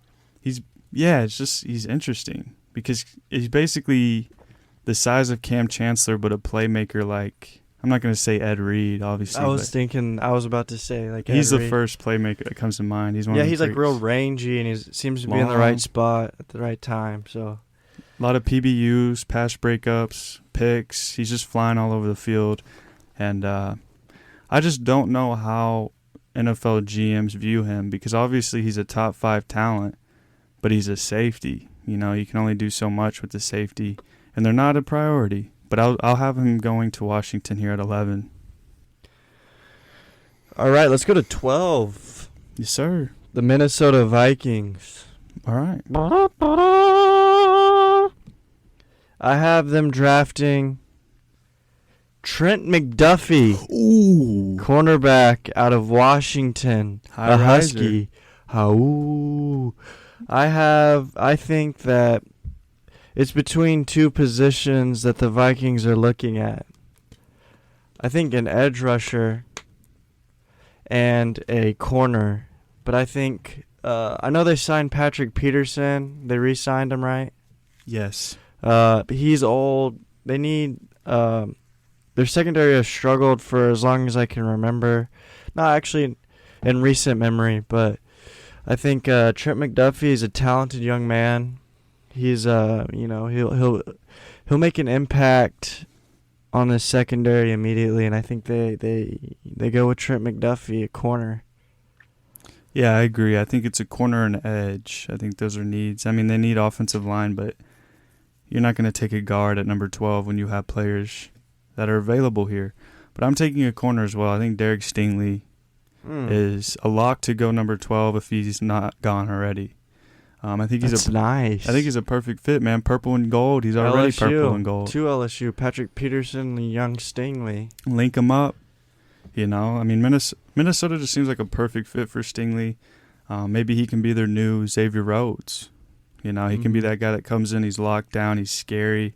interesting because he's basically the size of Cam Chancellor, but a playmaker like, I'm not going to say Ed Reed, obviously. I was about to say, like, he's Ed the Reed. First playmaker that comes to mind. He's one of the he's freaks. like real rangy, and he seems to be in the right spot at the right time. So, a lot of PBUs, pass breakups, picks. He's just flying all over the field. And I just don't know how NFL GMs view him because obviously he's a top 5 talent, but he's a safety. You can only do so much with the safety, and they're not a priority. But I'll have him going to Washington here at 11. All right, let's go to 12. Yes, sir. The Minnesota Vikings. All right. I have them drafting Trent McDuffie. Ooh. Cornerback out of Washington. High a riser. Husky. I think that It's between two positions that the Vikings are looking at. I think an edge rusher and a corner. But I think I know they signed Patrick Peterson. They re-signed him, right? Yes. But he's old. They need their secondary has struggled for as long as I can remember. Not actually in recent memory, but I think Trent McDuffie is a talented young man. He's he'll make an impact on the secondary immediately, and I think they go with Trent McDuffie, a corner. Yeah, I agree. I think it's a corner and edge. I think those are needs. I mean, they need offensive line, but you're not going to take a guard at number 12 when you have players that are available here. But I'm taking a corner as well. I think Derek Stingley is a lock to go number 12 if he's not gone already. I think he's nice. I think he's a perfect fit, man. Purple and gold. He's already LSU, purple and gold. To LSU, Patrick Peterson and young Stingley. Link him up. You know, I mean, Minnesota just seems like a perfect fit for Stingley. Maybe he can be their new Xavier Rhodes. You know, he can be that guy that comes in, he's locked down, he's scary.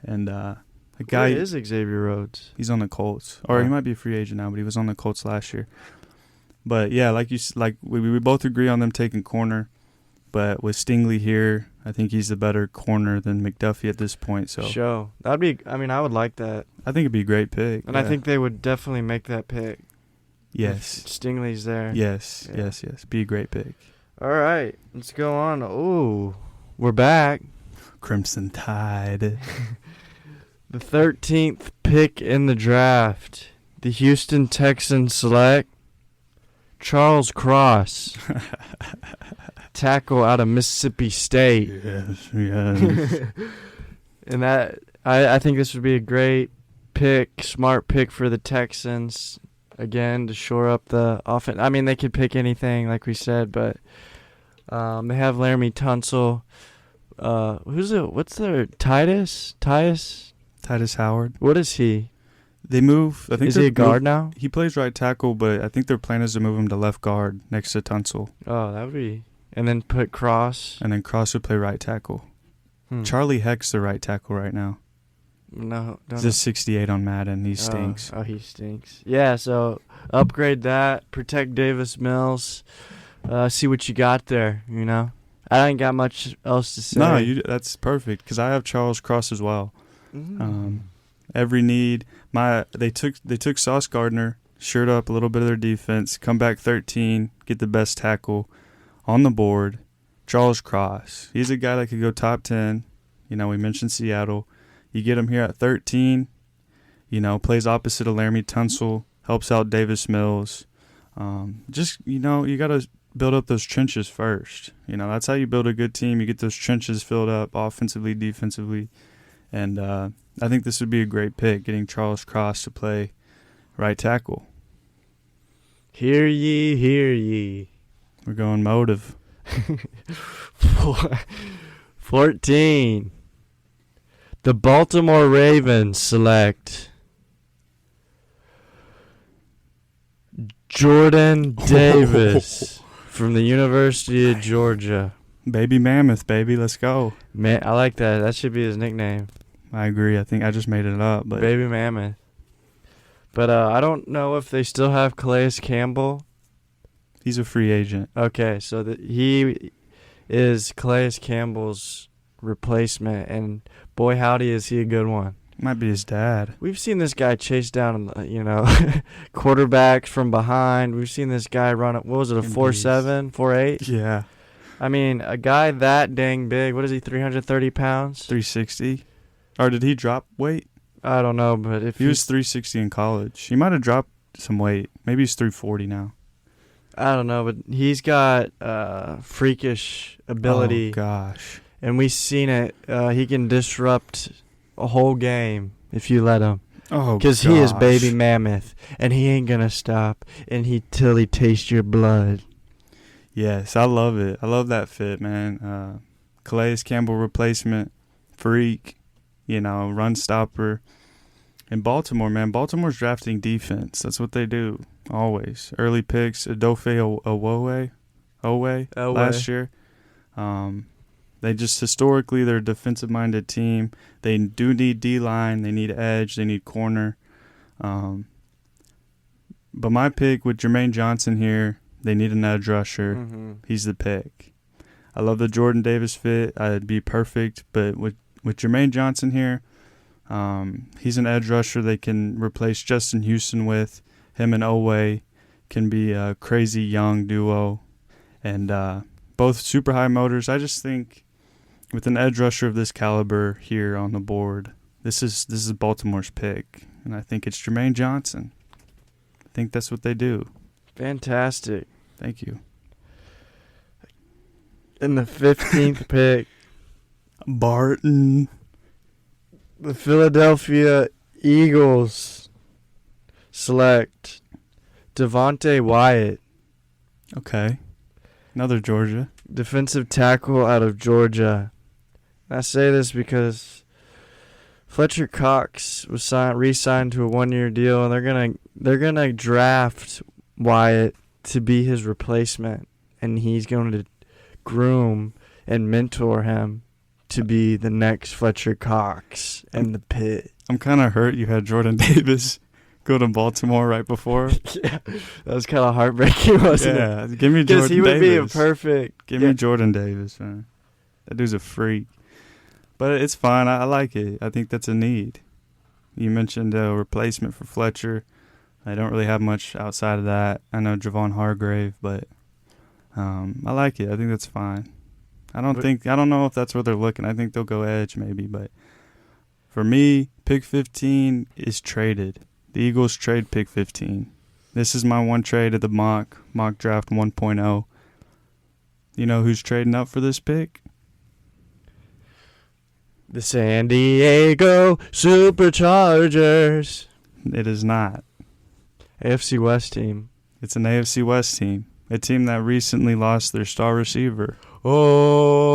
And a guy. Who is Xavier Rhodes? He's on the Colts. Or he might be a free agent now, but he was on the Colts last year. But, yeah, we both agree on them taking corner. But with Stingley here, I think he's the better corner than McDuffie at this point. So I would like that. I think it'd be a great pick. And I think they would definitely make that pick. Yes. Stingley's there. Yes. Be a great pick. All right. Let's go on. Ooh, we're back. Crimson Tide. The 13th pick in the draft. The Houston Texans select Charles Cross. Tackle out of Mississippi State. Yes. And I think this would be a great pick, smart pick for the Texans, again, to shore up the offense. I mean, they could pick anything, like we said, but they have Laramie Tunsil. What's their Titus Howard. What is he? They move. I think is he a guard now? He plays right tackle, but I think their plan is to move him to left guard next to Tunsil. Oh, that would be. And then put Cross. And then Cross would play right tackle. Charlie Heck's the right tackle right now. No, he's a 68 on Madden. He stinks. Oh, he stinks. Yeah, so upgrade that. Protect Davis Mills. See what you got there, you know. I ain't got much else to say. No, that's perfect because I have Charles Cross as well. Every need. They took Sauce Gardner, shored up a little bit of their defense, come back 13, get the best tackle on the board. Charles Cross. He's a guy that could go top 10. You know, we mentioned Seattle. You get him here at 13. You know, plays opposite of Laramie Tunsil, helps out Davis Mills. You got to build up those trenches first. You know, that's how you build a good team. You get those trenches filled up offensively, defensively. And I think this would be a great pick, getting Charles Cross to play right tackle. Hear ye, hear ye. We're going motive. 14. The Baltimore Ravens select Jordan Davis from the University of Georgia. Baby Mammoth, baby. Let's go. Man, I like that. That should be his nickname. I agree. I think I just made it up. But Baby Mammoth. But I don't know if they still have Calais Campbell. He's a free agent. Okay, so he is Calais Campbell's replacement, and boy, howdy, is he a good one. Might be his dad. We've seen this guy chase down, quarterbacks from behind. We've seen this guy run up, what was it, a 4.7, 4.8? Yeah. I mean, a guy that dang big, what is he, 330 pounds? 360. Or did he drop weight? I don't know, but if he was 360 in college. He might have dropped some weight. Maybe he's 340 now. I don't know, but he's got freakish ability. Oh, gosh. And we've seen it. He can disrupt a whole game if you let him. Oh, because he is Baby Mammoth, and he ain't going to stop till he tastes your blood. Yes, I love it. I love that fit, man. Calais Campbell replacement, freak, run stopper. In Baltimore, man, Baltimore's drafting defense. That's what they do, always. Early picks, Odofe Owe last year. They just historically they're a defensive-minded team. They do need D-line. They need edge. They need corner. But my pick with Jermaine Johnson here, they need an edge rusher. Mm-hmm. He's the pick. I love the Jordan Davis fit. It'd be perfect. But with Jermaine Johnson here, he's an edge rusher they can replace Justin Houston with. Him and Oweh can be a crazy young duo. And both super high motors. I just think with an edge rusher of this caliber here on the board, this is Baltimore's pick. And I think it's Jermaine Johnson. I think that's what they do. Fantastic. Thank you. In the 15th pick, Barton. the Philadelphia Eagles select Devontae Wyatt, Okay. Another Georgia. defensive tackle out of Georgia. And I say this because Fletcher Cox was re-signed to a 1-year deal, and they're gonna draft Wyatt to be his replacement, and he's going to groom and mentor him to be the next Fletcher Cox in the pit. I'm kind of hurt you had Jordan Davis go to Baltimore right before. Yeah, that was kind of heartbreaking, wasn't it? Yeah, give me Because Jordan he would Davis. be a perfect. Give me Jordan Davis, man. That dude's a freak. But it's fine. I like it. I think that's a need. You mentioned a replacement for Fletcher. I don't really have much outside of that. I know Javon Hargrave, but I like it. I think that's fine. I don't know if that's where they're looking. I think they'll go edge maybe, but for me, pick 15 is traded. The Eagles trade pick 15. This is my one trade of the mock draft 1.0. You know who's trading up for this pick? The San Diego Superchargers. It is not. AFC West team. It's an AFC West team. A team that recently lost their star receiver. Oh.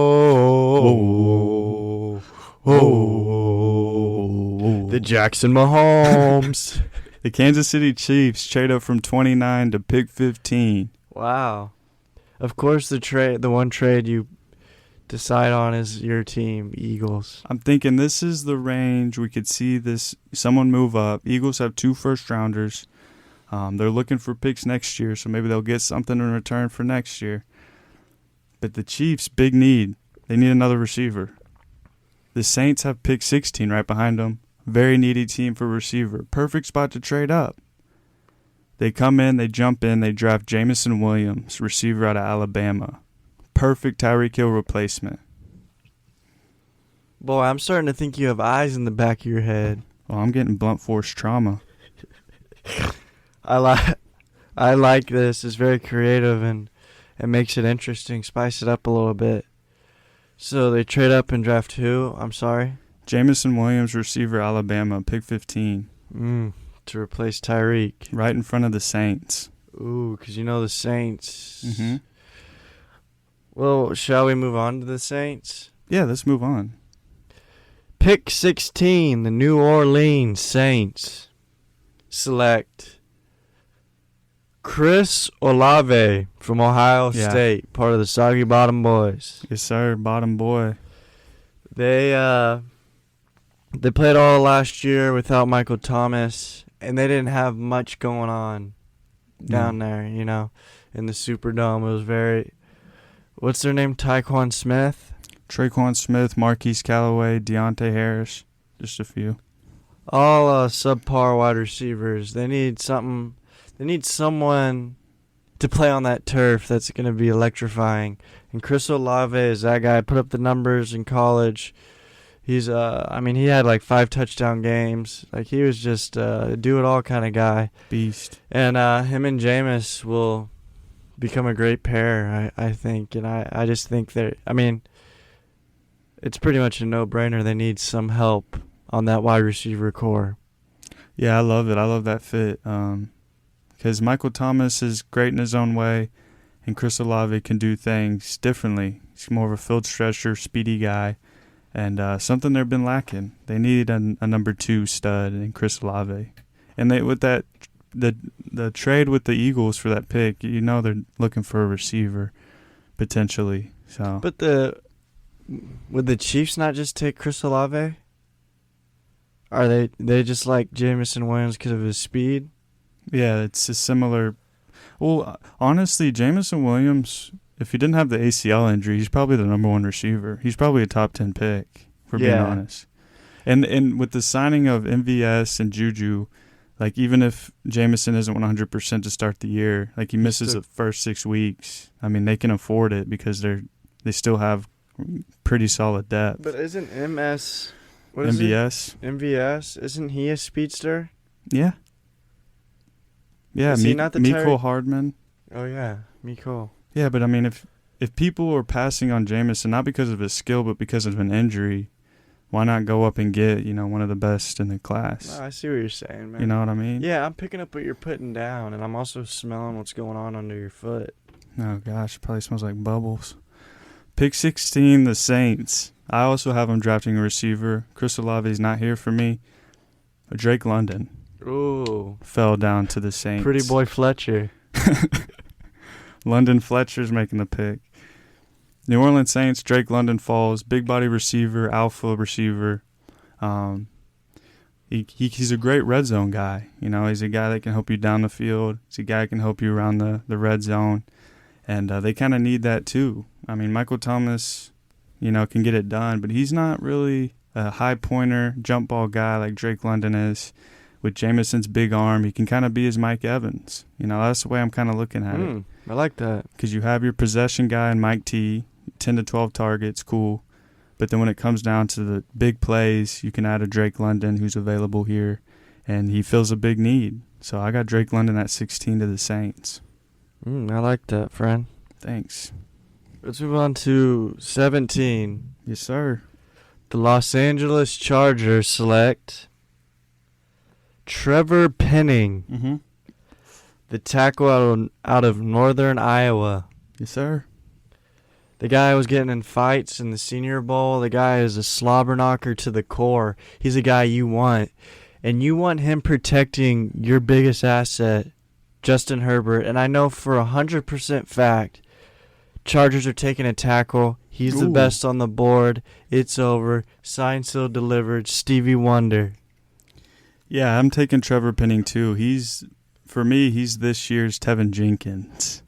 The Jackson Mahomes. The Kansas City Chiefs trade up from 29 to pick 15. Wow. Of course the one trade you decide on is your team, Eagles. I'm thinking this is the range we could see someone move up. Eagles have 2 first-rounders. They're looking for picks next year, so maybe they'll get something in return for next year. But the Chiefs, big need. They need another receiver. The Saints have pick 16 right behind them. Very needy team for receiver. Perfect spot to trade up. They come in, they jump in, they draft Jamison Williams, receiver out of Alabama. Perfect Tyreek Hill replacement. Boy, I'm starting to think you have eyes in the back of your head. Well, I'm getting blunt force trauma. I like this. It's very creative and it makes it interesting. Spice it up a little bit. So they trade up and draft who? I'm sorry? Jamison Williams, receiver, Alabama, pick 15. To replace Tyreek. Right in front of the Saints. Ooh, because you know the Saints. Mm-hmm. Well, shall we move on to the Saints? Yeah, let's move on. Pick 16, the New Orleans Saints select Chris Olave from Ohio State, part of the Soggy Bottom Boys. Yes, sir, bottom boy. They played all last year without Michael Thomas, and they didn't have much going on down there, in the Superdome. It was very... What's their name? Tyquan Smith? Traquan Smith, Marquise Callaway, Deontay Harris. Just a few. All subpar wide receivers. They need something... They need someone to play on that turf that's going to be electrifying. And Chris Olave is that guy. Put up the numbers in college. He's, he had like 5 touchdown games. Like, he was just a do-it-all kind of guy. Beast. And him and Jameis will become a great pair, I think. And I just think it's pretty much a no-brainer. They need some help on that wide receiver core. Yeah, I love it. I love that fit. Because Michael Thomas is great in his own way, and Chris Olave can do things differently. He's more of a field stretcher, speedy guy, and something they've been lacking. They need a number 2 stud in Chris Olave. And with that, the trade with the Eagles for that pick, they're looking for a receiver, potentially. So, But the would the Chiefs not just take Chris Olave? Are they just like Jameson Williams because of his speed? Yeah, it's a similar. Well, honestly, Jameson Williams, if he didn't have the ACL injury, he's probably the number one receiver. He's probably a top 10 pick, for being honest. And with the signing of MVS and Juju, like even if Jameson isn't 100% to start the year, like he misses the first 6 weeks, I mean they can afford it because they still have pretty solid depth. But isn't MVS? MVS, isn't he a speedster? Yeah. Yeah, Is he not the Mecole Hardman. Oh yeah, Mecole. Yeah, but I mean if people are passing on Jameson not because of his skill but because of an injury, why not go up and get, one of the best in the class? Oh, I see what you're saying, man. You know what I mean? Yeah, I'm picking up what you're putting down, and I'm also smelling what's going on under your foot. Oh, gosh, it probably smells like bubbles. Pick 16, the Saints. I also have them drafting a receiver. Chris Olave's not here for me. But Drake London. Ooh. Fell down to the Saints. Pretty boy Fletcher. London Fletcher's making the pick. New Orleans Saints, Drake London falls. Big body receiver, alpha receiver. He's a great red zone guy. He's a guy that can help you down the field. He's a guy that can help you around the red zone. And they kind of need that too. I mean, Michael Thomas, can get it done, but he's not really a high pointer, jump ball guy like Drake London is. With Jameson's big arm, he can kind of be his Mike Evans. That's the way I'm kind of looking at it. I like that. Because you have your possession guy in Mike T, 10 to 12 targets, cool. But then when it comes down to the big plays, you can add a Drake London who's available here, and he fills a big need. So I got Drake London at 16 to the Saints. I like that, friend. Thanks. Let's move on to 17. Yes, sir. The Los Angeles Chargers select Trevor Penning, Mm-hmm. the tackle out of Northern Iowa. Yes, sir. The guy was getting in fights in the Senior Bowl. The guy is a slobber knocker to the core. He's a guy you want. And you want him protecting your biggest asset, Justin Herbert. And I know for 100% fact, Chargers are taking a tackle. He's the best on the board. It's over. Signed, sealed, delivered. Stevie Wonder. Yeah, I'm taking Trevor Penning too. For me, he's this year's Tevin Jenkins.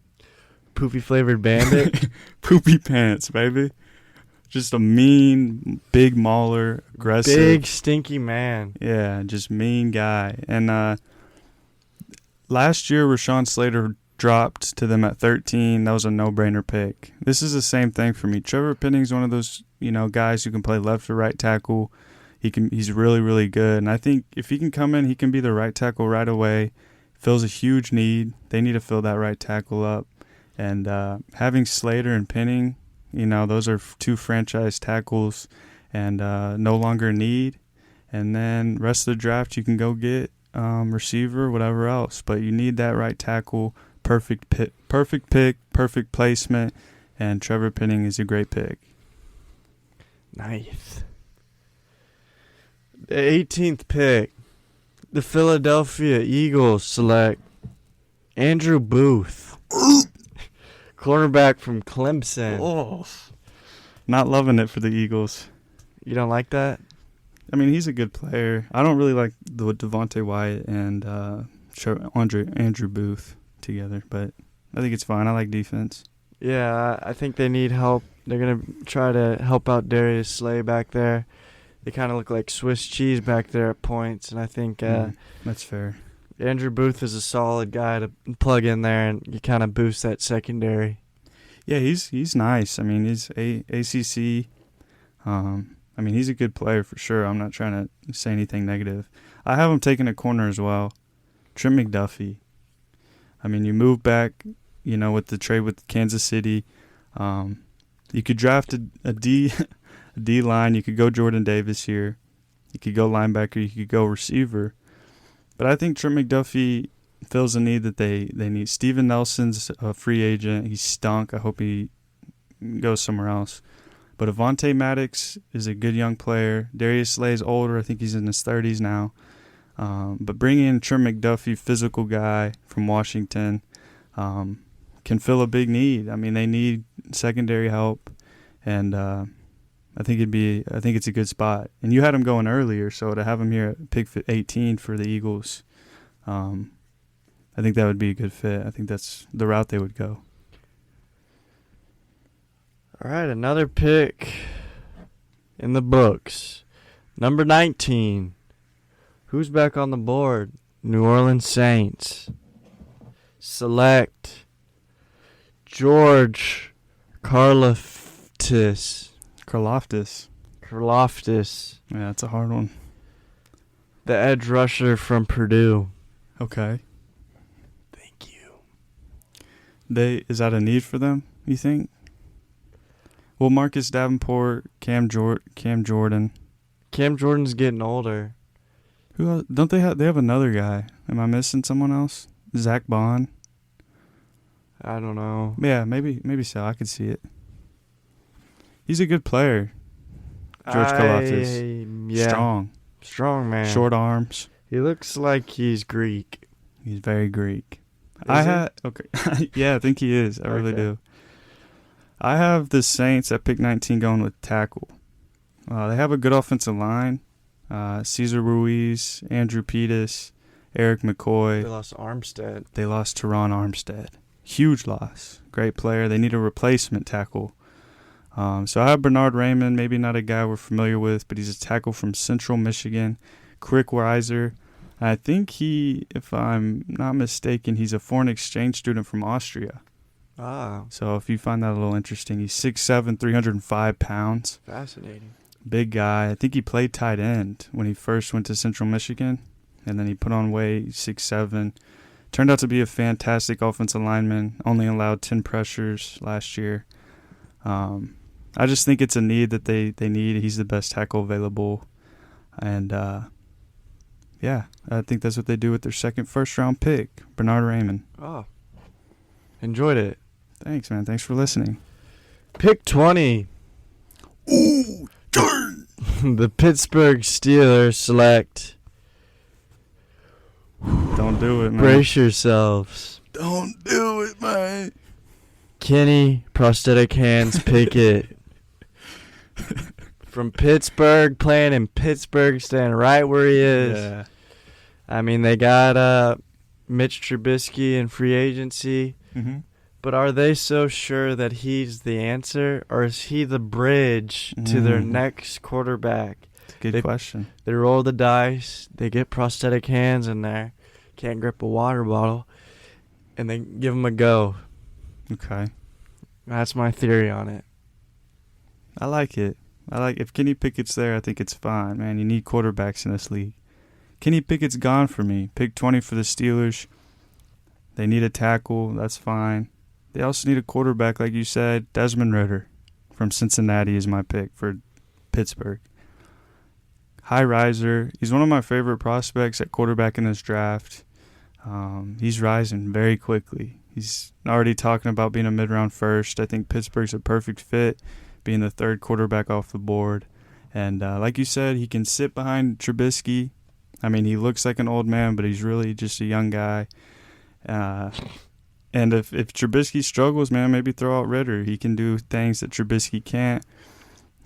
Poofy flavored bandit. Poopy pants, baby. Just a mean, big mauler, aggressive. Big, stinky man. Yeah, just mean guy. And last year, Rashawn Slater dropped to them at 13. That was a no-brainer pick. This is the same thing for me. Trevor Penning's one of those, guys who can play left or right tackle. He's really, really good. And I think if he can come in, he can be the right tackle right away. Fills a huge need. They need to fill that right tackle up. And having Slater and Penning, those are two franchise tackles and no longer need. And then rest of the draft, you can go get receiver, whatever else. But you need that right tackle, perfect pick, perfect placement. And Trevor Penning is a great pick. Nice. The 18th pick, the Philadelphia Eagles select Andrew Booth, cornerback from Clemson. Oh, not loving it for the Eagles. You don't like that? I mean, he's a good player. I don't really like the Devontae Wyatt and Andrew Booth together, but I think it's fine. I like defense. Yeah, I think they need help. They're going to try to help out Darius Slay back there. They kind of look like Swiss cheese back there at points, and I think that's fair. Andrew Booth is a solid guy to plug in there, and you kind of boost that secondary. Yeah, he's nice. I mean, he's ACC. I mean, he's a good player for sure. I'm not trying to say anything negative. I have him taking a corner as well. Trent McDuffie. I mean, you move back, with the trade with Kansas City. You could draft a D line. You could go Jordan Davis here. You could go linebacker. You could go receiver. But I think Trent McDuffie fills a need that they need. Steven Nelson's a free agent. He stunk. I hope he goes somewhere else. But Avonte Maddox is a good young player. Darius Slay's older. I think he's in his 30s now. But bringing in Trent McDuffie, physical guy from Washington, can fill a big need. I mean, they need secondary help. And I think it's a good spot. And you had him going earlier, so to have him here at pick 18 for the Eagles, I think that would be a good fit. I think that's the route they would go. All right, another pick in the books. Number 19. Who's back on the board? New Orleans Saints. Select George Karlaftis. Yeah, that's a hard one. The edge rusher from Purdue. Okay. Thank you. Is that a need for them, you think? Well, Marcus Davenport, Cam Jordan. Cam Jordan's getting older. Who else? Don't they have? They have another guy. Am I missing someone else? Zach Bond. I don't know. Yeah, maybe so. I could see it. He's a good player. George Karlaftis. Yeah. Strong man. Short arms. He looks like he's Greek. He's very Greek. Is Okay. Yeah, I think he is. I really do. I have the Saints at pick 19 going with tackle. They have a good offensive line. Cesar Ruiz, Andrew Pettis, Eric McCoy. They lost Armstead. They lost Teron Armstead. Huge loss. Great player. They need a replacement tackle. So I have Bernard Raymond, maybe not a guy we're familiar with, but he's a tackle from Central Michigan. Crick Weiser. I think if I'm not mistaken, he's a foreign exchange student from Austria. Ah. So if you find that a little interesting, he's 6'7", 305 pounds. Fascinating. Big guy. I think he played tight end when he first went to Central Michigan, and then he put on weight, 6'7". Turned out to be a fantastic offensive lineman, only allowed 10 pressures last year. I just think it's a need that they need. He's the best tackle available. And, yeah, I think that's what they do with their first-round pick, Bernard Raymond. Oh. Enjoyed it. Thanks, man. Thanks for listening. Pick 20. Ooh, darn! The Pittsburgh Steelers select. Don't do it, man. Brace yourselves. Don't do it, man. Kenny Prosthetic Hands Pickett. From Pittsburgh, playing in Pittsburgh, staying right where he is. Yeah. I mean, they got Mitch Trubisky in free agency. Mm-hmm. But are they so sure that he's the answer, or is he the bridge to their next quarterback? Good question. They roll the dice. They get prosthetic hands in there. Can't grip a water bottle. And they give him a go. Okay. That's my theory on it. I like it. If Kenny Pickett's there, I think it's fine, man. You need quarterbacks in this league. Kenny Pickett's gone for me. Pick 20 for the Steelers. They need a tackle. That's fine. They also need a quarterback, like you said. Desmond Ridder from Cincinnati is my pick for Pittsburgh. High riser. He's one of my favorite prospects at quarterback in this draft. He's rising very quickly. He's already talking about being a mid-round first. I think Pittsburgh's a perfect fit, being the third quarterback off the board. And like you said, he can sit behind Trubisky. I mean, he looks like an old man, but he's really just a young guy. And if Trubisky struggles, man, maybe throw out Ridder. He can do things that Trubisky can't.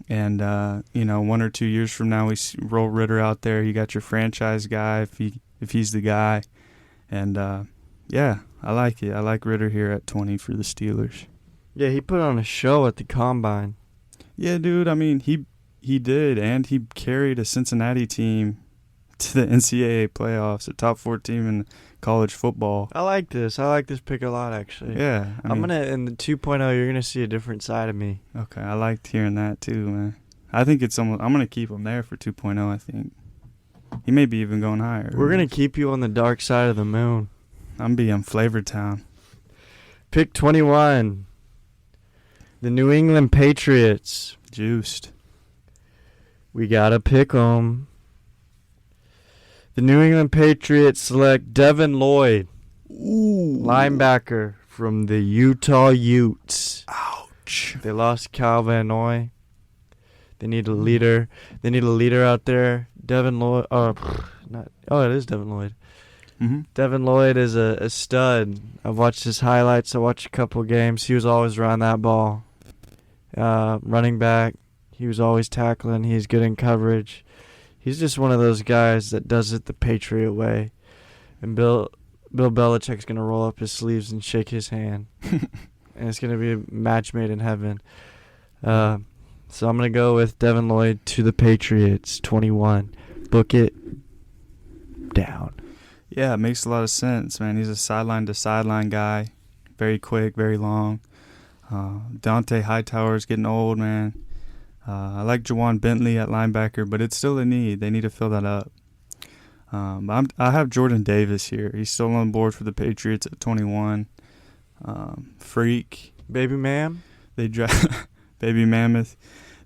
And, 1 or 2 years from now, we roll Ridder out there. You got your franchise guy if he's the guy. And, yeah, I like it. I like Ridder here at 20 for the Steelers. Yeah, he put on a show at the Combine. Yeah, dude, I mean, he did, and he carried a Cincinnati team to the NCAA playoffs, a top 4 team in college football. I like this. I like this pick a lot, actually. Yeah. In the 2.0, you're going to see a different side of me. Okay, I liked hearing that too, man. I think I'm going to keep him there for 2.0, I think. He may be even going higher. We're going to keep you on the dark side of the moon. I'm be on Flavor Town. Pick 21. The New England Patriots. Juiced. We got to pick them. The New England Patriots select Devin Lloyd. Ooh. Linebacker from the Utah Utes. Ouch. They lost Kyle Van Noy. They need a leader. They need a leader out there. Devin Lloyd. It is Devin Lloyd. Mm-hmm. Devin Lloyd is a stud. I've watched his highlights. I watched a couple games. He was always around that ball. Running back. He was always tackling. He's good in coverage. He's just one of those guys that does it the Patriot way. And Bill Belichick's going to roll up his sleeves and shake his hand. And it's going to be a match made in heaven. So I'm going to go with Devin Lloyd to the Patriots, 21. Book it down. Yeah, it makes a lot of sense, man. He's a sideline-to-sideline guy. Very quick, very long. Dante Hightower's getting old, man. I like Jawan Bentley at linebacker, but it's still a need. They need to fill that up. I have Jordan Davis here. He's still on board for the Patriots at 21. Freak. Baby ma'am? Baby Mammoth.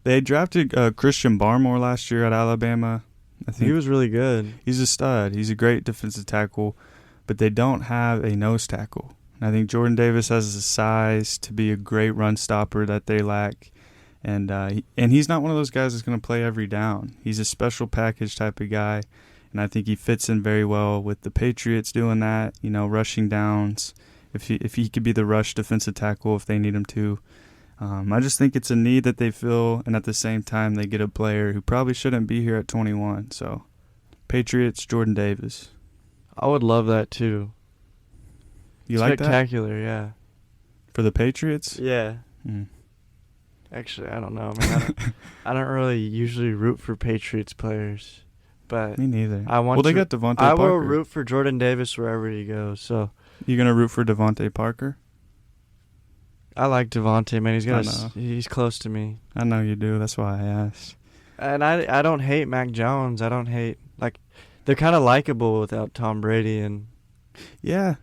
They drafted Christian Barmore last year at Alabama. I think He was really good. he's a stud. He's a great defensive tackle, but they don't have a nose tackle. And I think Jordan Davis has the size to be a great run stopper that they lack. And he's not one of those guys that's going to play every down. He's a special package type of guy, and I think he fits in very well with the Patriots doing that, rushing downs. If he could be the rush defensive tackle if they need him to. I just think it's a need that they fill, and at the same time they get a player who probably shouldn't be here at 21. So, Patriots, Jordan Davis. I would love that too. You like that? Spectacular, yeah. For the Patriots? Yeah. Mm. Actually, I don't know, man. I don't really usually root for Patriots players, but Me neither. I want they to. got Devontae I Parker. will root for Jordan Davis wherever he goes. So You going to root for Devontae Parker? I like Devontae, man. I know. He's close to me, I know you do. That's why I asked. and I don't hate Mac Jones. I don't hate they're kind of likable without Tom Brady, and Yeah.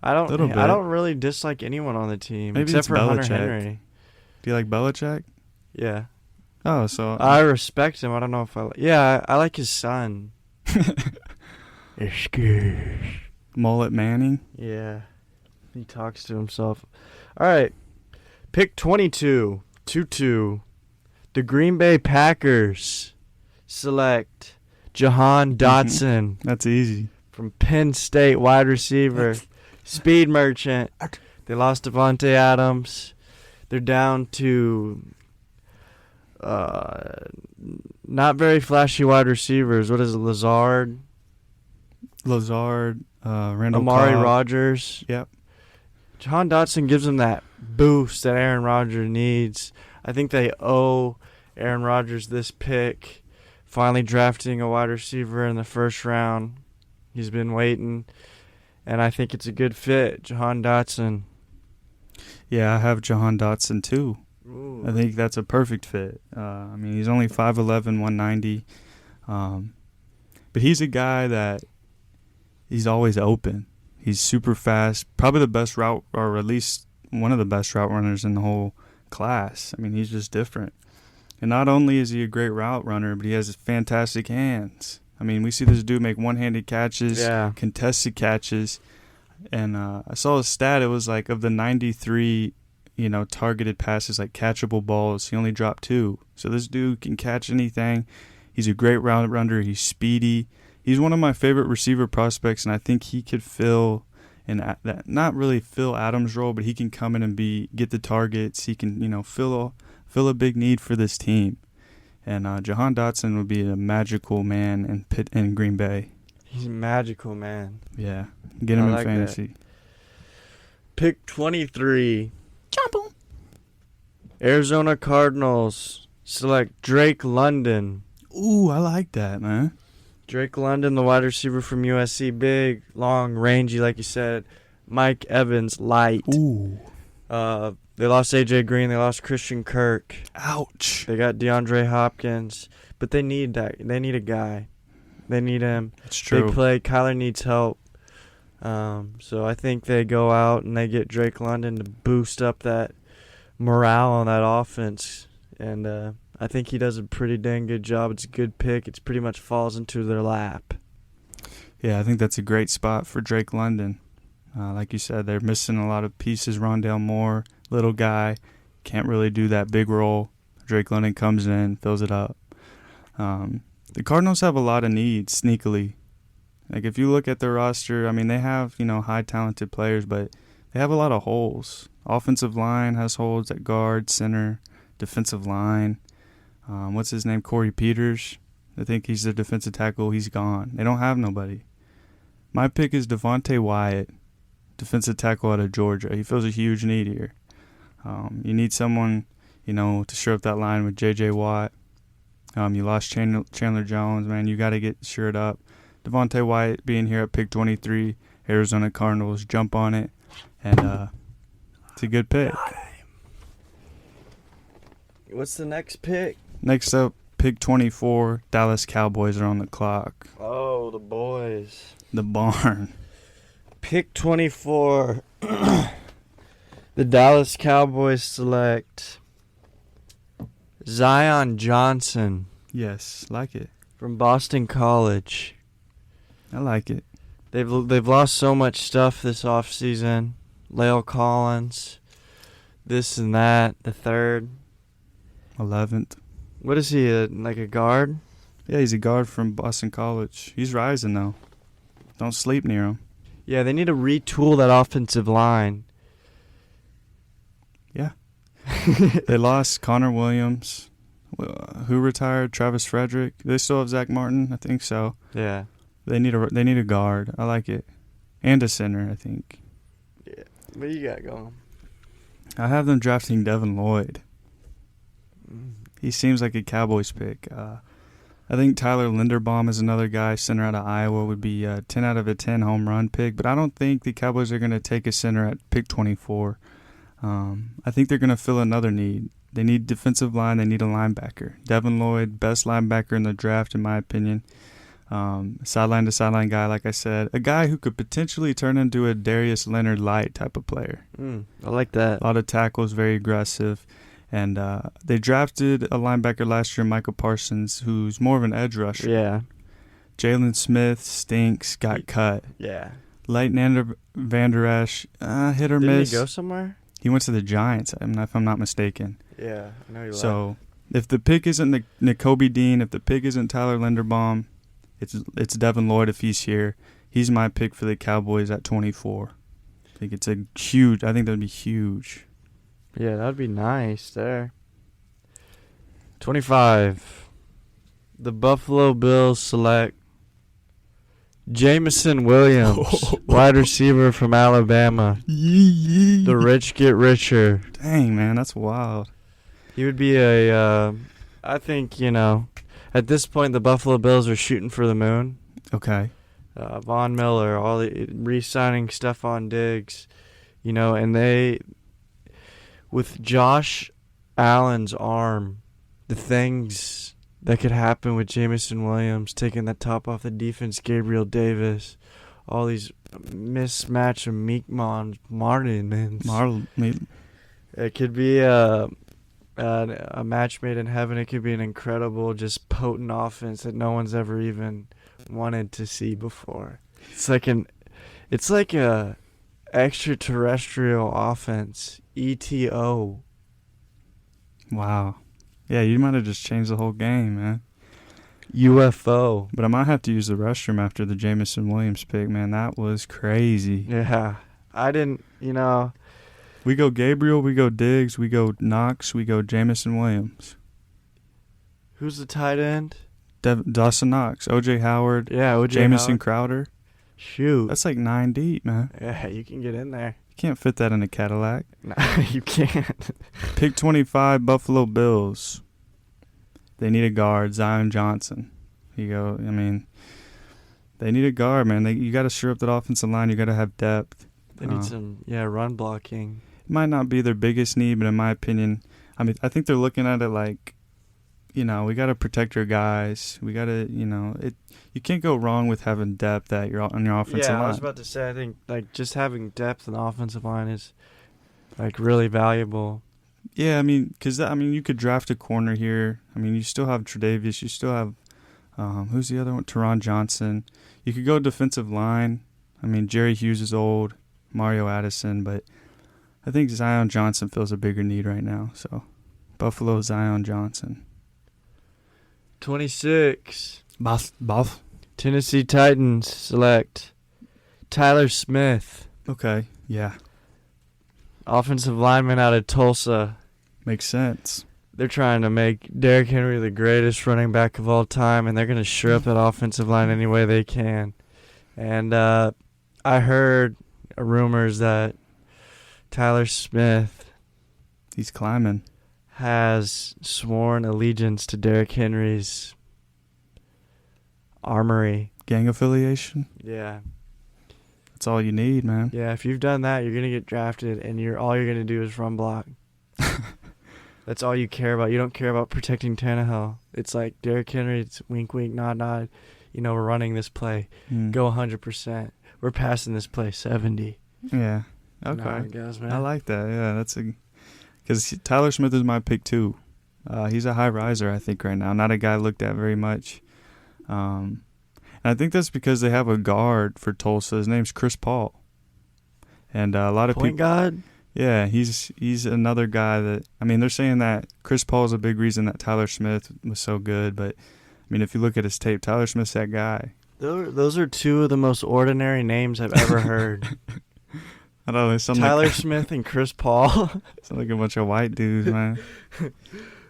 I Little bit. don't really dislike anyone on the team Maybe except it's for Hunter Belichick. Henry. Do you like Belichick? Yeah, Oh, so I respect him. I don't know if I like his son. Mullet Manning. Yeah. He talks to himself. All right. Pick 22. 2-2. The Green Bay Packers select Jahan Dotson That's easy. from Penn State, wide receiver. Speed merchant. They lost Devontae Adams. They're down to not very flashy wide receivers. What is it, Lazard? Randall Amari Cobb. Rodgers. Yep. Jahan Dotson gives them that boost that Aaron Rodgers needs. I think they owe Aaron Rodgers this pick, finally drafting a wide receiver in the first round. He's been waiting, and I think it's a good fit. Jahan Dotson. Yeah, I have Jahan Dotson too. Ooh. I think that's a perfect fit. He's only 5'11", 190. But he's a guy that he's always open. He's super fast, probably the best route, or at least one of the best route runners in the whole class. I mean, he's just different. And not only is he a great route runner, but he has fantastic hands. I mean, we see this dude make one-handed catches, contested catches. And I saw a stat, it was like of the 93, targeted passes, like catchable balls, he only dropped 2. So this dude can catch anything. He's a great route runner. He's speedy. He's one of my favorite receiver prospects, and I think he could fill not really fill Adams' role, but he can come in and get the targets. He can, fill a big need for this team. And Jahan Dotson would be a magical man in Green Bay. He's a magical, man. Yeah, get him in like fantasy. that. Pick 23. Jump on. Arizona Cardinals select Drake London. Ooh, I like that, man. Drake London, the wide receiver from USC, big, long, rangy, like you said. Mike Evans, light. Ooh. They lost A.J. Green. They lost Christian Kirk. Ouch. They got DeAndre Hopkins. But they need that. They need a guy. They need him. It's true. Big play. Kyler needs help. So I think they go out and they get Drake London to boost up that morale on that offense. And I think he does a pretty dang good job. It's a good pick. It pretty much falls into their lap. Yeah, I think that's a great spot for Drake London. Like you said, they're missing a lot of pieces. Rondale Moore, little guy, can't really do that big role. Drake London comes in, fills it up. The Cardinals have a lot of needs, sneakily. Like, if you look at their roster, I mean, they have, high talented players, but they have a lot of holes. Offensive line has holes at guard, center, defensive line. What's his name? Corey Peters. I think he's the defensive tackle. He's gone. They don't have nobody. My pick is Devontae Wyatt, defensive tackle out of Georgia. He fills a huge need here. You need someone, to shore up that line with J.J. Watt. You lost Chandler Jones, man. You got to get shored up. Devontae Wyatt being here at pick 23, Arizona Cardinals, jump on it, and it's a good pick. What's the next pick? Next up, pick 24, Dallas Cowboys are on the clock. Oh, the boys. The barn. Pick 24. The Dallas Cowboys select Zion Johnson Yes, like it. from Boston College. I like it. They've lost so much stuff this offseason. La'el Collins, this and that, the third. 11th. What is he, like a guard? Yeah, he's a guard from Boston College. He's rising, though. Don't sleep near him. Yeah, they need to retool that offensive line. Yeah. They lost Connor Williams. Who retired? Travis Frederick. They still have Zach Martin? I think so. Yeah. They need a guard. I like it. And a center, I think. Yeah. What you got going? I have them drafting Devin Lloyd. He seems like a Cowboys pick. I think Tyler Linderbaum is another guy, center out of Iowa, would be a 10 out of a 10 home run pick. But I don't think the Cowboys are going to take a center at pick 24. I think they're going to fill another need. They need defensive line. They need a linebacker. Devin Lloyd, best linebacker in the draft, in my opinion. Sideline to sideline guy, like I said. A guy who could potentially turn into a Darius Leonard light type of player. I like that. A lot of tackles, very aggressive. And they drafted a linebacker last year, Michael Parsons, who's more of an edge rusher. Yeah. Jalen Smith stinks, got cut. Yeah. Leighton Vander Esch, hit or Didn't miss. he go somewhere? He went to the Giants, if I'm not mistaken. Yeah, I know he left. So if the pick isn't Nakobe Dean, if the pick isn't Tyler Linderbaum, it's Devin Lloyd if he's here. He's my pick for the Cowboys at 24. I think that'd be huge. Yeah, that'd be nice there. 25. The Buffalo Bills select Jameson Williams, wide receiver from Alabama. The rich get richer. Dang, man, that's wild. He would be I think, at this point the Buffalo Bills are shooting for the moon. Okay. Von Miller, all the re-signing Stephon Diggs, and they, with Josh Allen's arm, the things that could happen with Jameson Williams taking the top off the defense, Gabriel Davis, all these mismatch of Martin. It could be a match made in heaven. It could be an incredible, just potent offense that no one's ever even wanted to see before. It's like a extraterrestrial offense. ETO. Wow. Yeah, you might have just changed the whole game, man. UFO. But I might have to use the restroom after the Jameson Williams pick, man. That was crazy. Yeah. I didn't, We go Gabriel, we go Diggs, we go Knox, we go Jameson Williams. Who's the tight end? Dawson Knox, O.J. Howard, Jamison Howard. Crowder. Shoot. That's like 9 deep, man. Yeah, you can get in there. You can't fit that in a Cadillac. No, you can't. Pick 25, Buffalo Bills. They need a guard, Zion Johnson. You go. They need a guard, man. You got to shore up that offensive line. You got to have depth. They need some, run blocking. It might not be their biggest need, but in my opinion, I think they're looking at it like, we got to protect our guys. We got to, you can't go wrong with having depth on your offensive line. Yeah, I was about to say, I think, just having depth in the offensive line is, really valuable. Yeah, because, you could draft a corner here. You still have Tre'Davious. You still have, who's the other one? Teron Johnson. You could go defensive line. Jerry Hughes is old. Mario Addison. But I think Zion Johnson fills a bigger need right now. So, Buffalo, Zion Johnson. 26. Buff. Tennessee Titans select Tyler Smith. Okay, yeah. Offensive lineman out of Tulsa. Makes sense. they're trying to make Derrick Henry the greatest running back of all time, and they're going to shore up that offensive line any way they can. And I heard rumors that Tyler Smith, he's climbing, has sworn allegiance to Derrick Henry's armory. Gang affiliation. Yeah. That's all you need, man. Yeah, if you've done that, you're going to get drafted, and all you're going to do is run block. That's all you care about. You don't care about protecting Tannehill. It's like Derrick Henry, it's wink, wink, nod, nod. We're running this play. Go 100%. We're passing this play 70. Yeah. Okay. You know how it goes, man. I like that. Yeah, because Tyler Smith is my pick too. He's a high riser, I think, right now. Not a guy looked at very much. And I think that's because they have a guard for Tulsa. His name's Chris Paul. And a lot of people. Point guard? Yeah, he's another guy that, they're saying that Chris Paul is a big reason that Tyler Smith was so good. But, if you look at his tape, Tyler Smith's that guy. Those are two of the most ordinary names I've ever heard. I don't know. Tyler Smith and Chris Paul. Sound like a bunch of white dudes, man.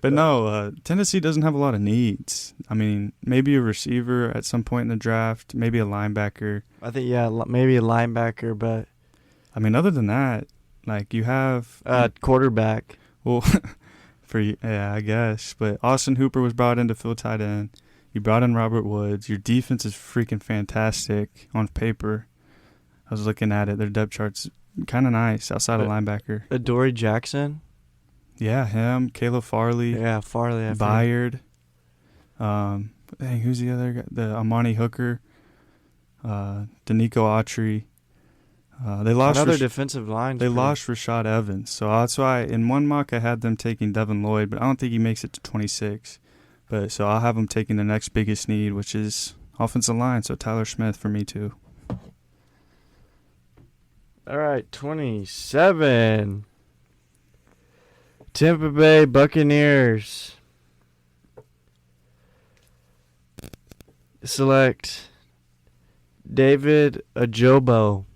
But no, Tennessee doesn't have a lot of needs. Maybe a receiver at some point in the draft, maybe a linebacker. I think, maybe a linebacker, but... other than that, you have... quarterback. Well, I guess. But Austin Hooper was brought in to fill tight end. You brought in Robert Woods. Your defense is freaking fantastic on paper. I was looking at it. Their depth chart's kind of nice outside of linebacker. Adoree Jackson? Yeah, him. Caleb Farley. Yeah, Farley. Bayard. Who's the other guy? The Amani Hooker. Danico Autry. They lost another defensive line. They lost Rashad Evans. So that's why in one mock I had them taking Devin Lloyd, but I don't think he makes it to 26. But so I'll have them taking the next biggest need, which is offensive line. So Tyler Smith for me too. All right, 27. Tampa Bay Buccaneers select David Ojabo.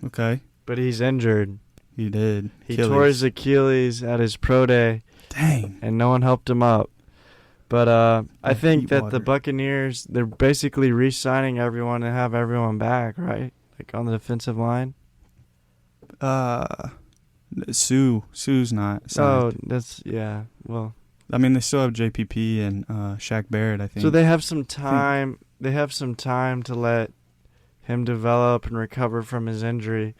Okay. But he's injured. He did. He tore his Achilles at his pro day. Dang. And no one helped him up. But I think that the Buccaneers, they're basically re-signing everyone and have everyone back, right? On the defensive line. Sue's not signed. Oh, that's, yeah, well. They still have JPP and Shaq Barrett, I think. So they have some time. They have some time to let him develop and recover from his injury.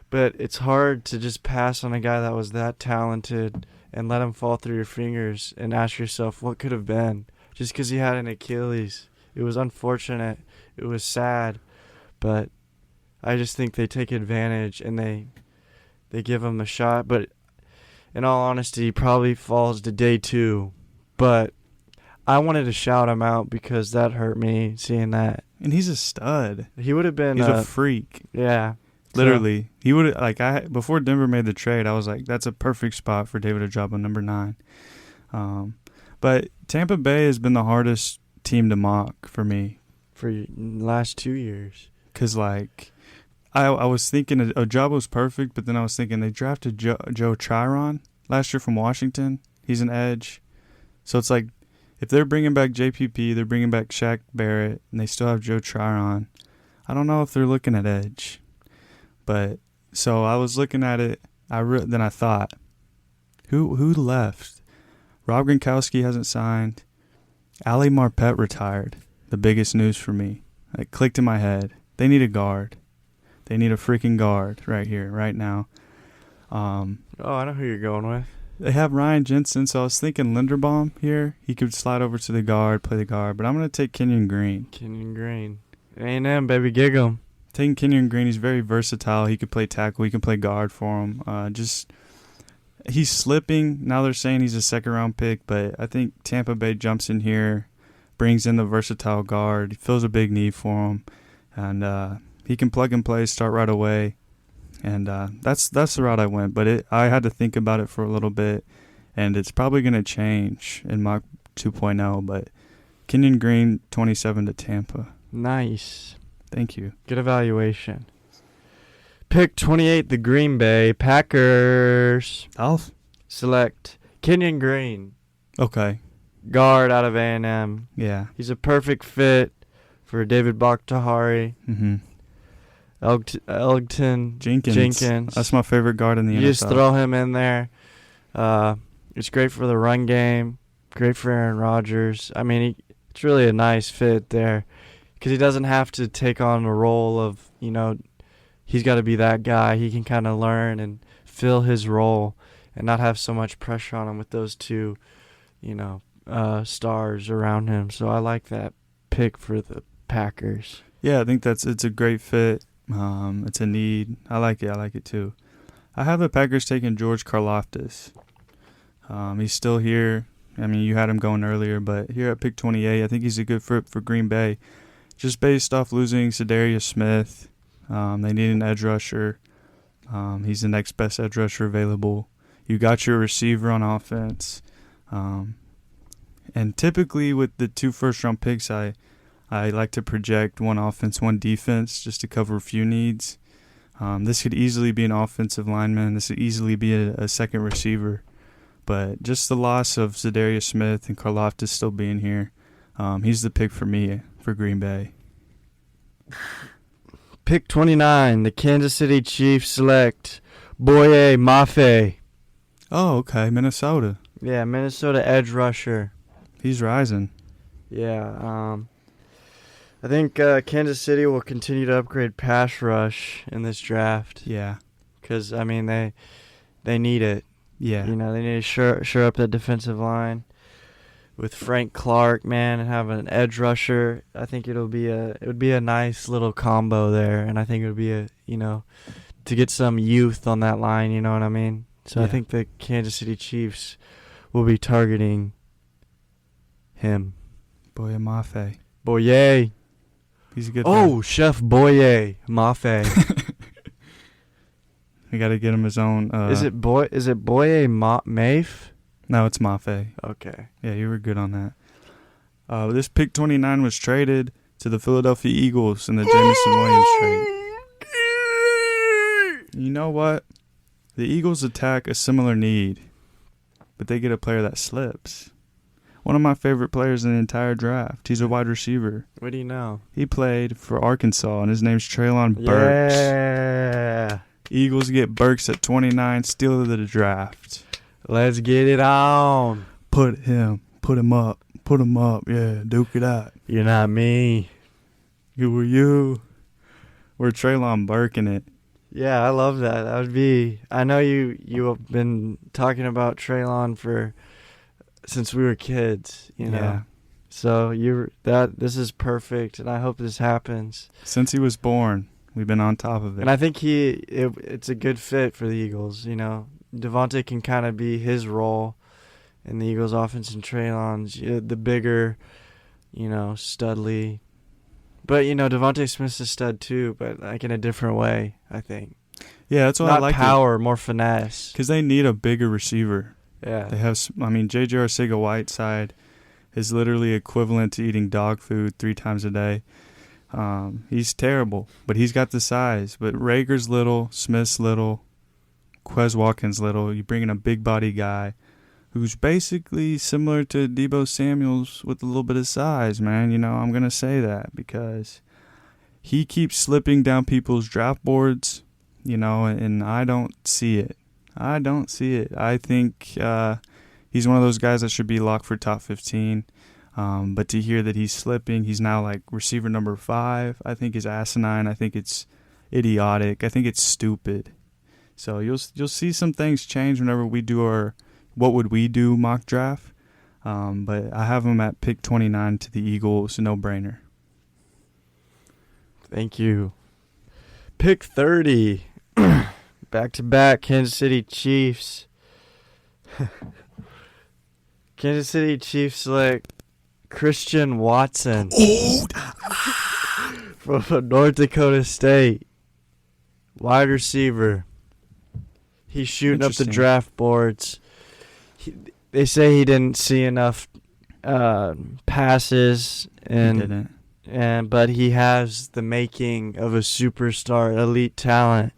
But it's hard to just pass on a guy that was that talented and let him fall through your fingers and ask yourself what could have been. Just because he had an Achilles. It was unfortunate. It was sad. But I just think they take advantage and they give him a shot. But in all honesty, he probably falls to day 2. But I wanted to shout him out because that hurt me seeing that. And he's a stud. He would have been. He's a freak. Yeah. Literally. He would before Denver made the trade, I was like, that's a perfect spot for David Ojabo, number 9. But Tampa Bay has been the hardest team to mock for me. For the last 2 years. Because, I was thinking Ojabo's perfect, but then I was thinking they drafted Joe Tryon last year from Washington. He's an edge. So it's like, if they're bringing back JPP, they're bringing back Shaq Barrett, and they still have Joe Tryon, I don't know if they're looking at edge. But, so I was looking at it, then I thought, who left? Rob Gronkowski hasn't signed. Ali Marpet retired. The biggest news for me. It clicked in my head. They need a guard. They need a freaking guard right here, right now. I know who you're going with. They have Ryan Jensen, so I was thinking Linderbaum here. He could slide over to the guard, play the guard, but I'm going to take Kenyon Green. Kenyon Green. A&M, baby, gig him. Taking Kenyon Green, he's very versatile. He could play tackle. He can play guard for him. He's slipping. Now they're saying he's a second-round pick, but I think Tampa Bay jumps in here, brings in the versatile guard. He fills a big need for him, and he can plug and play, start right away. And that's the route I went. But I had to think about it for a little bit, and it's probably going to change in mock 2.0. But Kenyon Green, 27 to Tampa. Nice. Thank you. Good evaluation. Pick 28, the Green Bay Packers. Alf. Select Kenyon Green, Okay. guard out of A&M. Yeah. He's a perfect fit for David Bakhtiari. Mm-hmm. Elgton Jenkins. That's my favorite guard in the NFL. You just throw him in there. It's great for the run game. Great for Aaron Rodgers. I mean, it's really a nice fit there because he doesn't have to take on a role of, he's got to be that guy. He can kind of learn and fill his role and not have so much pressure on him with those two, stars around him. So I like that pick for the Packers. Yeah, I think it's a great fit. It's a need. I like it too. I have the Packers taking George Karlaftis. He's still here. I mean, you had him going earlier, but here at pick 28, I think he's a good fit for Green Bay. Just based off losing Zadarius Smith, they need an edge rusher. He's the next best edge rusher available. You got your receiver on offense. And typically with the 2 first-round picks, I like to project 1 offense, 1 defense, just to cover a few needs. This could easily be an offensive lineman. This could easily be a second receiver. But just the loss of Zadarius Smith and Karlaftis still being here, he's the pick for me for Green Bay. Pick 29, the Kansas City Chiefs select Boye Mafe. Oh, okay, Minnesota. Yeah, Minnesota edge rusher. He's rising. Yeah, I think Kansas City will continue to upgrade pass rush in this draft. Yeah. Because, I mean, they need it. Yeah. They need to shore up that defensive line with Frank Clark, man, and have an edge rusher. I think it would be a nice little combo there, and I think it would be to get some youth on that line, you know what I mean? So yeah. I think the Kansas City Chiefs will be targeting him. Boye Mafe. Boye. He's a good Oh, Chef Boye Mafe. We got to get him his own. Is it Boye Mafe? No, it's Mafe. Okay. Yeah, you were good on that. This pick 29 was traded to the Philadelphia Eagles in the Jameson Williams trade. You know what? The Eagles attack a similar need, but they get a player that slips. One of my favorite players in the entire draft. He's a wide receiver. What do you know? He played for Arkansas, and his name's Treylon Burks. Yeah. Eagles get Burks at 29, steal of the draft. Let's get it on. Put him up, yeah, duke it out. You're not me. Who are you? We're Treylon Burke in it. Yeah, I love that. That would be. I know you have been talking about Treylon since we were kids. Yeah. So this is perfect, and I hope this happens. Since he was born, we've been on top of it. And I think it's a good fit for the Eagles. Devontae can kind of be his role in the Eagles' offense, and Treylon's the bigger, Studley. But Devontae Smith's a stud too, but like in a different way, I think. Yeah, that's what I like. Not power, more finesse. Because they need a bigger receiver. Yeah. They have. J.J. Arcega-Whiteside is literally equivalent to eating dog food 3 times a day. He's terrible, but he's got the size. But Rager's little, Smith's little, Quez Watkins little. You bring in a big body guy who's basically similar to Deebo Samuels with a little bit of size, man. I'm going to say that because he keeps slipping down people's draft boards, and I don't see it. I think he's one of those guys that should be locked for top 15. But to hear that he's slipping, he's now like receiver number 5, I think is asinine. I think it's idiotic. I think it's stupid. So you'll see some things change whenever we do our what would we do mock draft. But I have him at pick 29 to the Eagles, no brainer. Thank you. Pick 30. Back-to-back Kansas City Chiefs. Kansas City Chiefs select Christian Watson from North Dakota State. Wide receiver. He's shooting up the draft boards. They say he didn't see enough passes, but he has the making of a superstar, elite talent,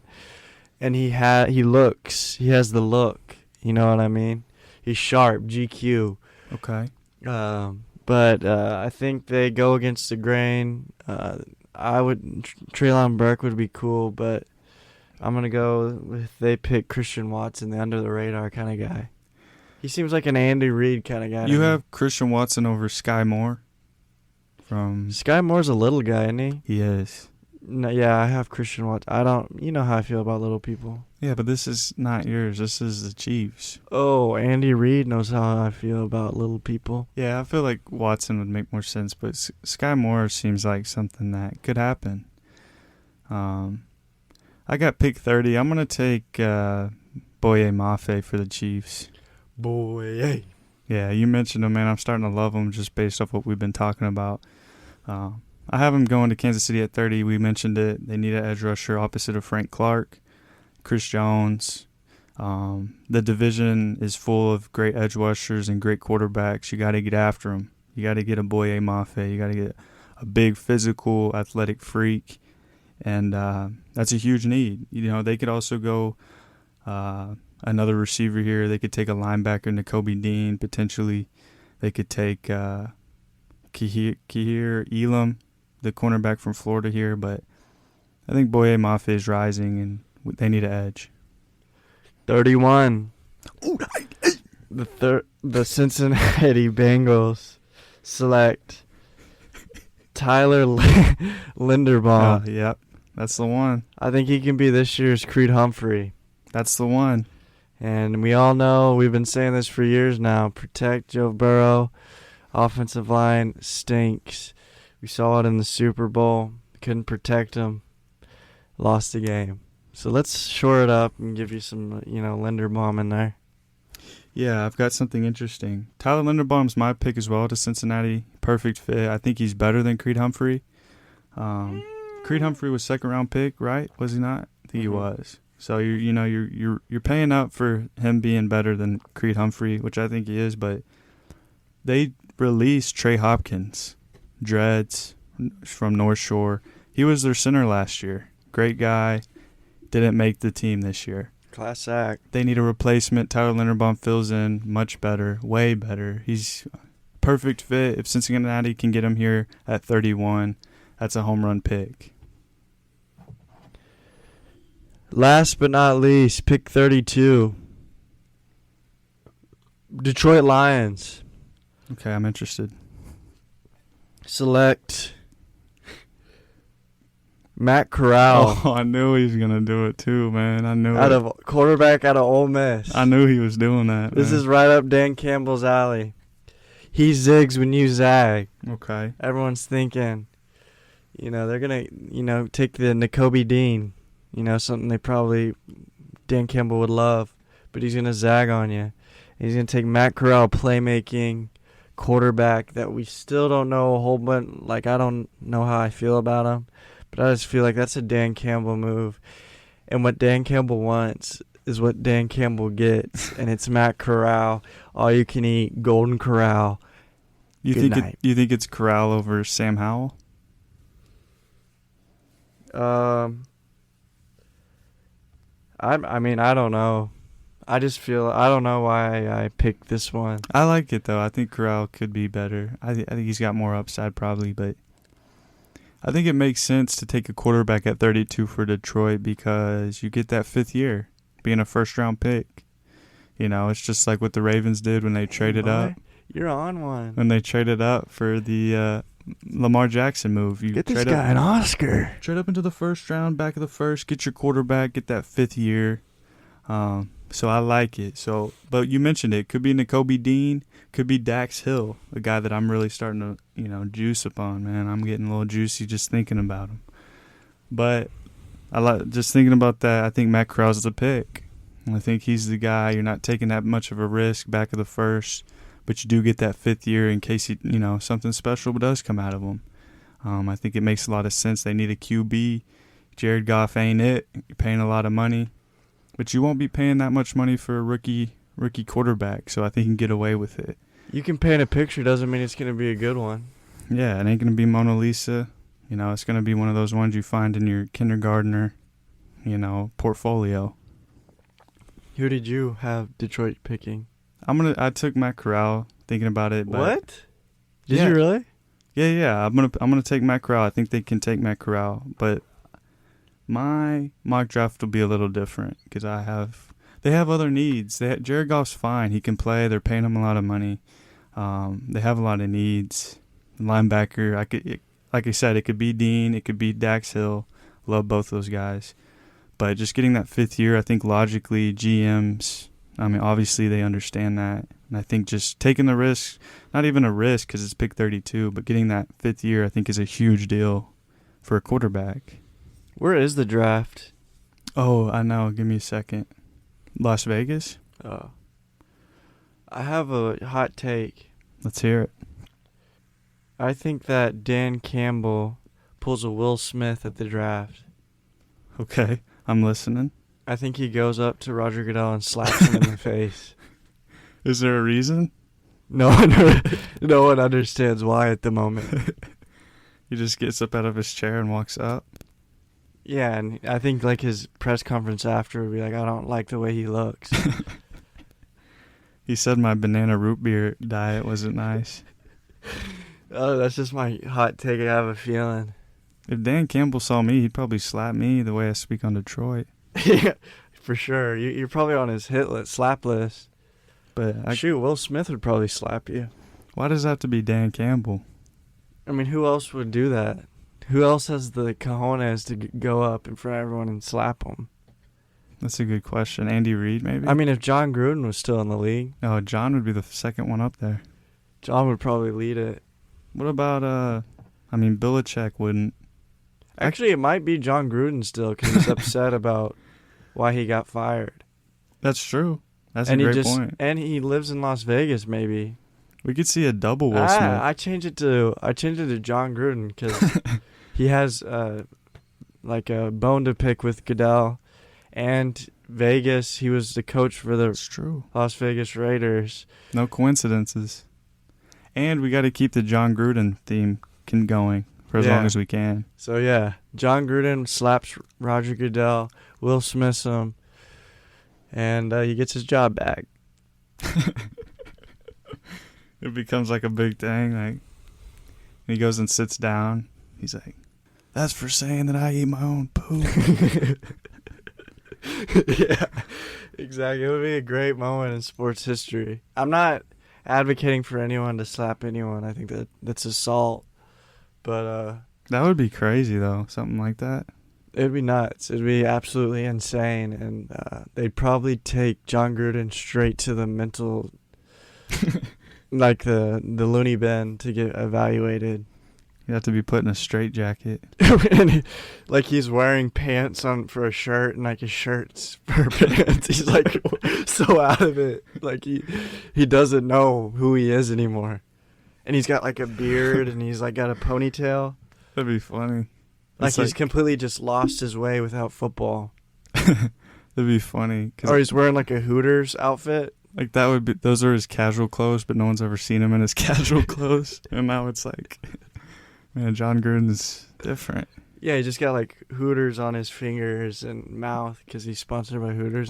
and he has the look. You know what I mean? He's sharp, GQ. Okay. But I think they go against the grain. Treylon Burke would be cool, but I'm going to go with they pick Christian Watson, the under-the-radar kind of guy. He seems like an Andy Reid kind of guy. You have Christian Watson over Sky Moore. Sky Moore's a little guy, isn't he? He is. No, yeah, I have Christian Watson. You know how I feel about little people. Yeah, but this is not yours. This is the Chiefs. Oh, Andy Reid knows how I feel about little people. Yeah, I feel like Watson would make more sense, but Sky Moore seems like something that could happen. I got pick 30. I'm going to take Boye Mafe for the Chiefs. Boye. Yeah, you mentioned him, man. I'm starting to love him just based off what we've been talking about. I have him going to Kansas City at 30. We mentioned it. They need an edge rusher opposite of Frank Clark, Chris Jones. The division is full of great edge rushers and great quarterbacks. You got to get after them. You got to get a Boye Mafe. You got to get a big, physical, athletic freak. And that's a huge need. You know, they could also go another receiver here. They could take a linebacker, Nakobe Dean, potentially. They could take Kihir Elam, the cornerback from Florida here. But I think Boye Mafe is rising, and they need an edge. 31. The Cincinnati Bengals select Tyler Linderbaum. Yep, that's the one. I think he can be this year's Creed Humphrey. That's the one. And we all know, we've been saying this for years now, protect Joe Burrow. Offensive line stinks. We saw it in the Super Bowl. Couldn't protect him. Lost the game. So let's shore it up and give you some, Linderbaum in there. Yeah, I've got something interesting. Tyler Linderbaum's my pick as well to Cincinnati. Perfect fit. I think he's better than Creed Humphrey. Creed Humphrey was second-round pick, right? Was he not? I think he was. So you're paying up for him being better than Creed Humphrey, which I think he is. But they released Trey Hopkins, dreads from North Shore. He was their center last year. Great guy. Didn't make the team this year. Class act. They need a replacement. Tyler Linderbaum fills in much better, way better. He's perfect fit. If Cincinnati can get him here at 31, that's a home run pick. Last but not least, pick 32. Detroit Lions. Okay, I'm interested. Select Matt Corral. Oh, I knew he was going to do it too, man. I knew it. Quarterback out of Ole Miss. I knew he was doing that. This is right up Dan Campbell's alley. He zigs when you zag. Okay. Everyone's thinking, they're going to, take the Nakobe Dean. Something Dan Campbell would love. But he's going to zag on you. He's going to take Matt Corral, playmaking quarterback that we still don't know a whole bunch. I don't know how I feel about him. But I just feel like that's a Dan Campbell move. And what Dan Campbell wants is what Dan Campbell gets. And it's Matt Corral, all you can eat, Golden Corral. You think it's Corral over Sam Howell? I don't know. I don't know why I picked this one. I like it, though. I think Corral could be better. I think he's got more upside probably, but I think it makes sense to take a quarterback at 32 for Detroit because you get that fifth year being a first-round pick. It's just like what the Ravens did when they traded up. You're on one. When they traded up for the Lamar Jackson move. You get this guy an Oscar. Trade up into the first round, back of the first, get your quarterback, get that fifth year. So I like it. But you mentioned it. Could be Nakobe Dean. Could be Dax Hill, a guy that I'm really starting to, juice upon, man. I'm getting a little juicy just thinking about him. But I like just thinking about that. I think Matt Corral's the pick. I think he's the guy. You're not taking that much of a risk back of the first, but you do get that fifth year in case something special does come out of him. I think it makes a lot of sense. They need a QB. Jared Goff ain't it. You're paying a lot of money. But you won't be paying that much money for a rookie quarterback, so I think you can get away with it. You can paint a picture, doesn't mean it's going to be a good one. Yeah, it ain't going to be Mona Lisa. It's going to be one of those ones you find in your kindergartner, portfolio. Who did you have Detroit picking? I took Matt Corral thinking about it. But What? Did Yeah. you really? Yeah. I'm gonna take Matt Corral. I think they can take Matt Corral, but my mock draft will be a little different because they have other needs. Jared Goff's fine. He can play. They're paying him a lot of money. They have a lot of needs. Linebacker, like I said, it could be Dean. It could be Dax Hill. Love both those guys. But just getting that 5th year, I think logically GMs, I mean, obviously they understand that. And I think just taking the risk, not even a risk because it's pick 32, but getting that 5th year I think is a huge deal for a quarterback. Where is the draft? Oh, I know. Give me a second. Las Vegas? Oh. I have a hot take. Let's hear it. I think that Dan Campbell pulls a Will Smith at the draft. Okay, I'm listening. I think he goes up to Roger Goodell and slaps him in the face. Is there a reason? No one understands why at the moment. He just gets up out of his chair and walks up. Yeah, and I think like his press conference after would be like, I don't like the way he looks. He said my banana root beer diet wasn't nice. Oh, that's just my hot take. I have a feeling. If Dan Campbell saw me, he'd probably slap me the way I speak on Detroit. Yeah, for sure. You're probably on his slap list. But Shoot, Will Smith would probably slap you. why does it have to be Dan Campbell? I mean, who else would do that? Who else has the cojones to go up in front of everyone and slap him? That's a good question. Andy Reid, maybe? I mean, if John Gruden was still in the league, Oh, John would be the second one up there. John would probably lead it. What about, Belichick wouldn't. Actually, it might be John Gruden still because he's upset about why he got fired. That's true. That's and a he great just point. and he lives in Las Vegas. Maybe We could see a double Will Smith. I changed it to John Gruden because he has like a bone to pick with Goodell and Vegas. He was the coach for the It's true. Las Vegas Raiders. No coincidences. And we got to keep the John Gruden theme going for as Yeah. long as we can. So yeah, John Gruden slaps Roger Goodell, Will Smiths him, and he gets his job back. It becomes like a big thing. Like, he goes and sits down. He's like, "That's for saying that I eat my own poop." Yeah, exactly. It would be a great moment in sports history. I'm not advocating for anyone to slap anyone. I think that's assault. But That would be crazy, though. Something like that. it'd be nuts. It'd be absolutely insane. And they'd probably take John Gruden straight to the mental, like the loony bin to get evaluated. You have to be put in a straitjacket. And like he's wearing pants on for a shirt and like his shirt's for pants. He's like so out of it. Like he doesn't know who he is anymore. And he's got like a beard and he's like got a ponytail. That'd be funny. Like It's he's completely just lost his way without football. That'd be funny. 'Cause Or he's wearing like a Hooters outfit. like that would be. Those are his casual clothes, but no one's ever seen him in his casual clothes. And now it's like, man, John Gruden's different. Yeah, he just got like Hooters on his fingers and mouth because he's sponsored by Hooters.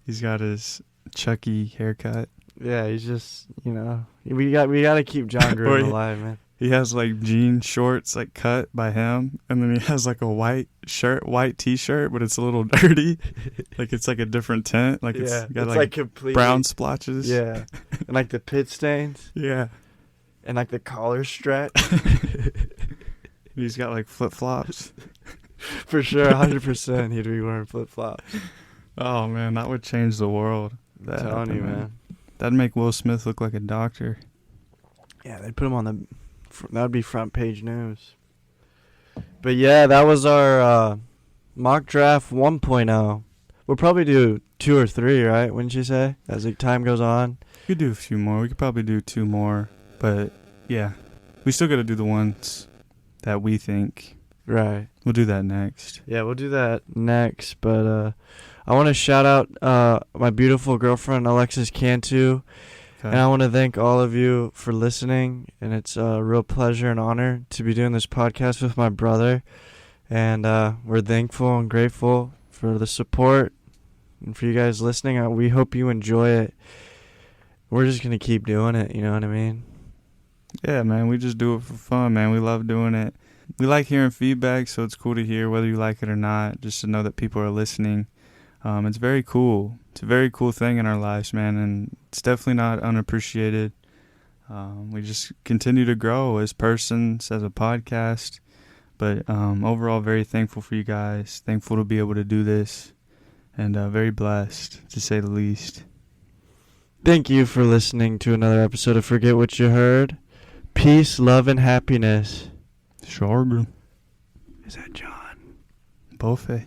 He's got his Chucky haircut. Yeah, he's just, we got to keep John Gruden alive, man. He has like jean shorts like cut by him, and then he has like a white t-shirt, but it's a little dirty. Like it's like a different tint. Like it's got like completely brown splotches. Yeah, and like the pit stains Yeah. and like the collar stretch. He's got like flip-flops. For sure, 100% he'd be wearing flip flops. Oh man, that would change the world. I'm telling you, man. That'd make Will Smith look like a doctor. Yeah, they'd put him on that would be front page news. But yeah, that was our mock draft 1.0. We'll probably do 2 or 3, right? Wouldn't you say? As the time goes on. We could do a few more. We could probably do 2 more. But yeah, we still got to do the ones that we think. Right. We'll do that next. Yeah, we'll do that next. But I want to shout out my beautiful girlfriend, Alexis Cantu. Okay. And I want to thank all of you for listening. And it's a real pleasure and honor to be doing this podcast with my brother. And we're thankful and grateful for the support. And for you guys listening, we hope you enjoy it. We're just going to keep doing it, you know what I mean? Yeah, man, we just do it for fun, man. We love doing it. We like hearing feedback, so it's cool to hear whether you like it or not, just to know that people are listening. It's very cool. It's a very cool thing in our lives, man, and it's definitely not unappreciated. We just continue to grow as persons, as a podcast, but overall very thankful for you guys, thankful to be able to do this, and very blessed, to say the least. Thank you for listening to another episode of Forget What You Heard. Peace, love, and happiness. Sure. Is that John? Buffet.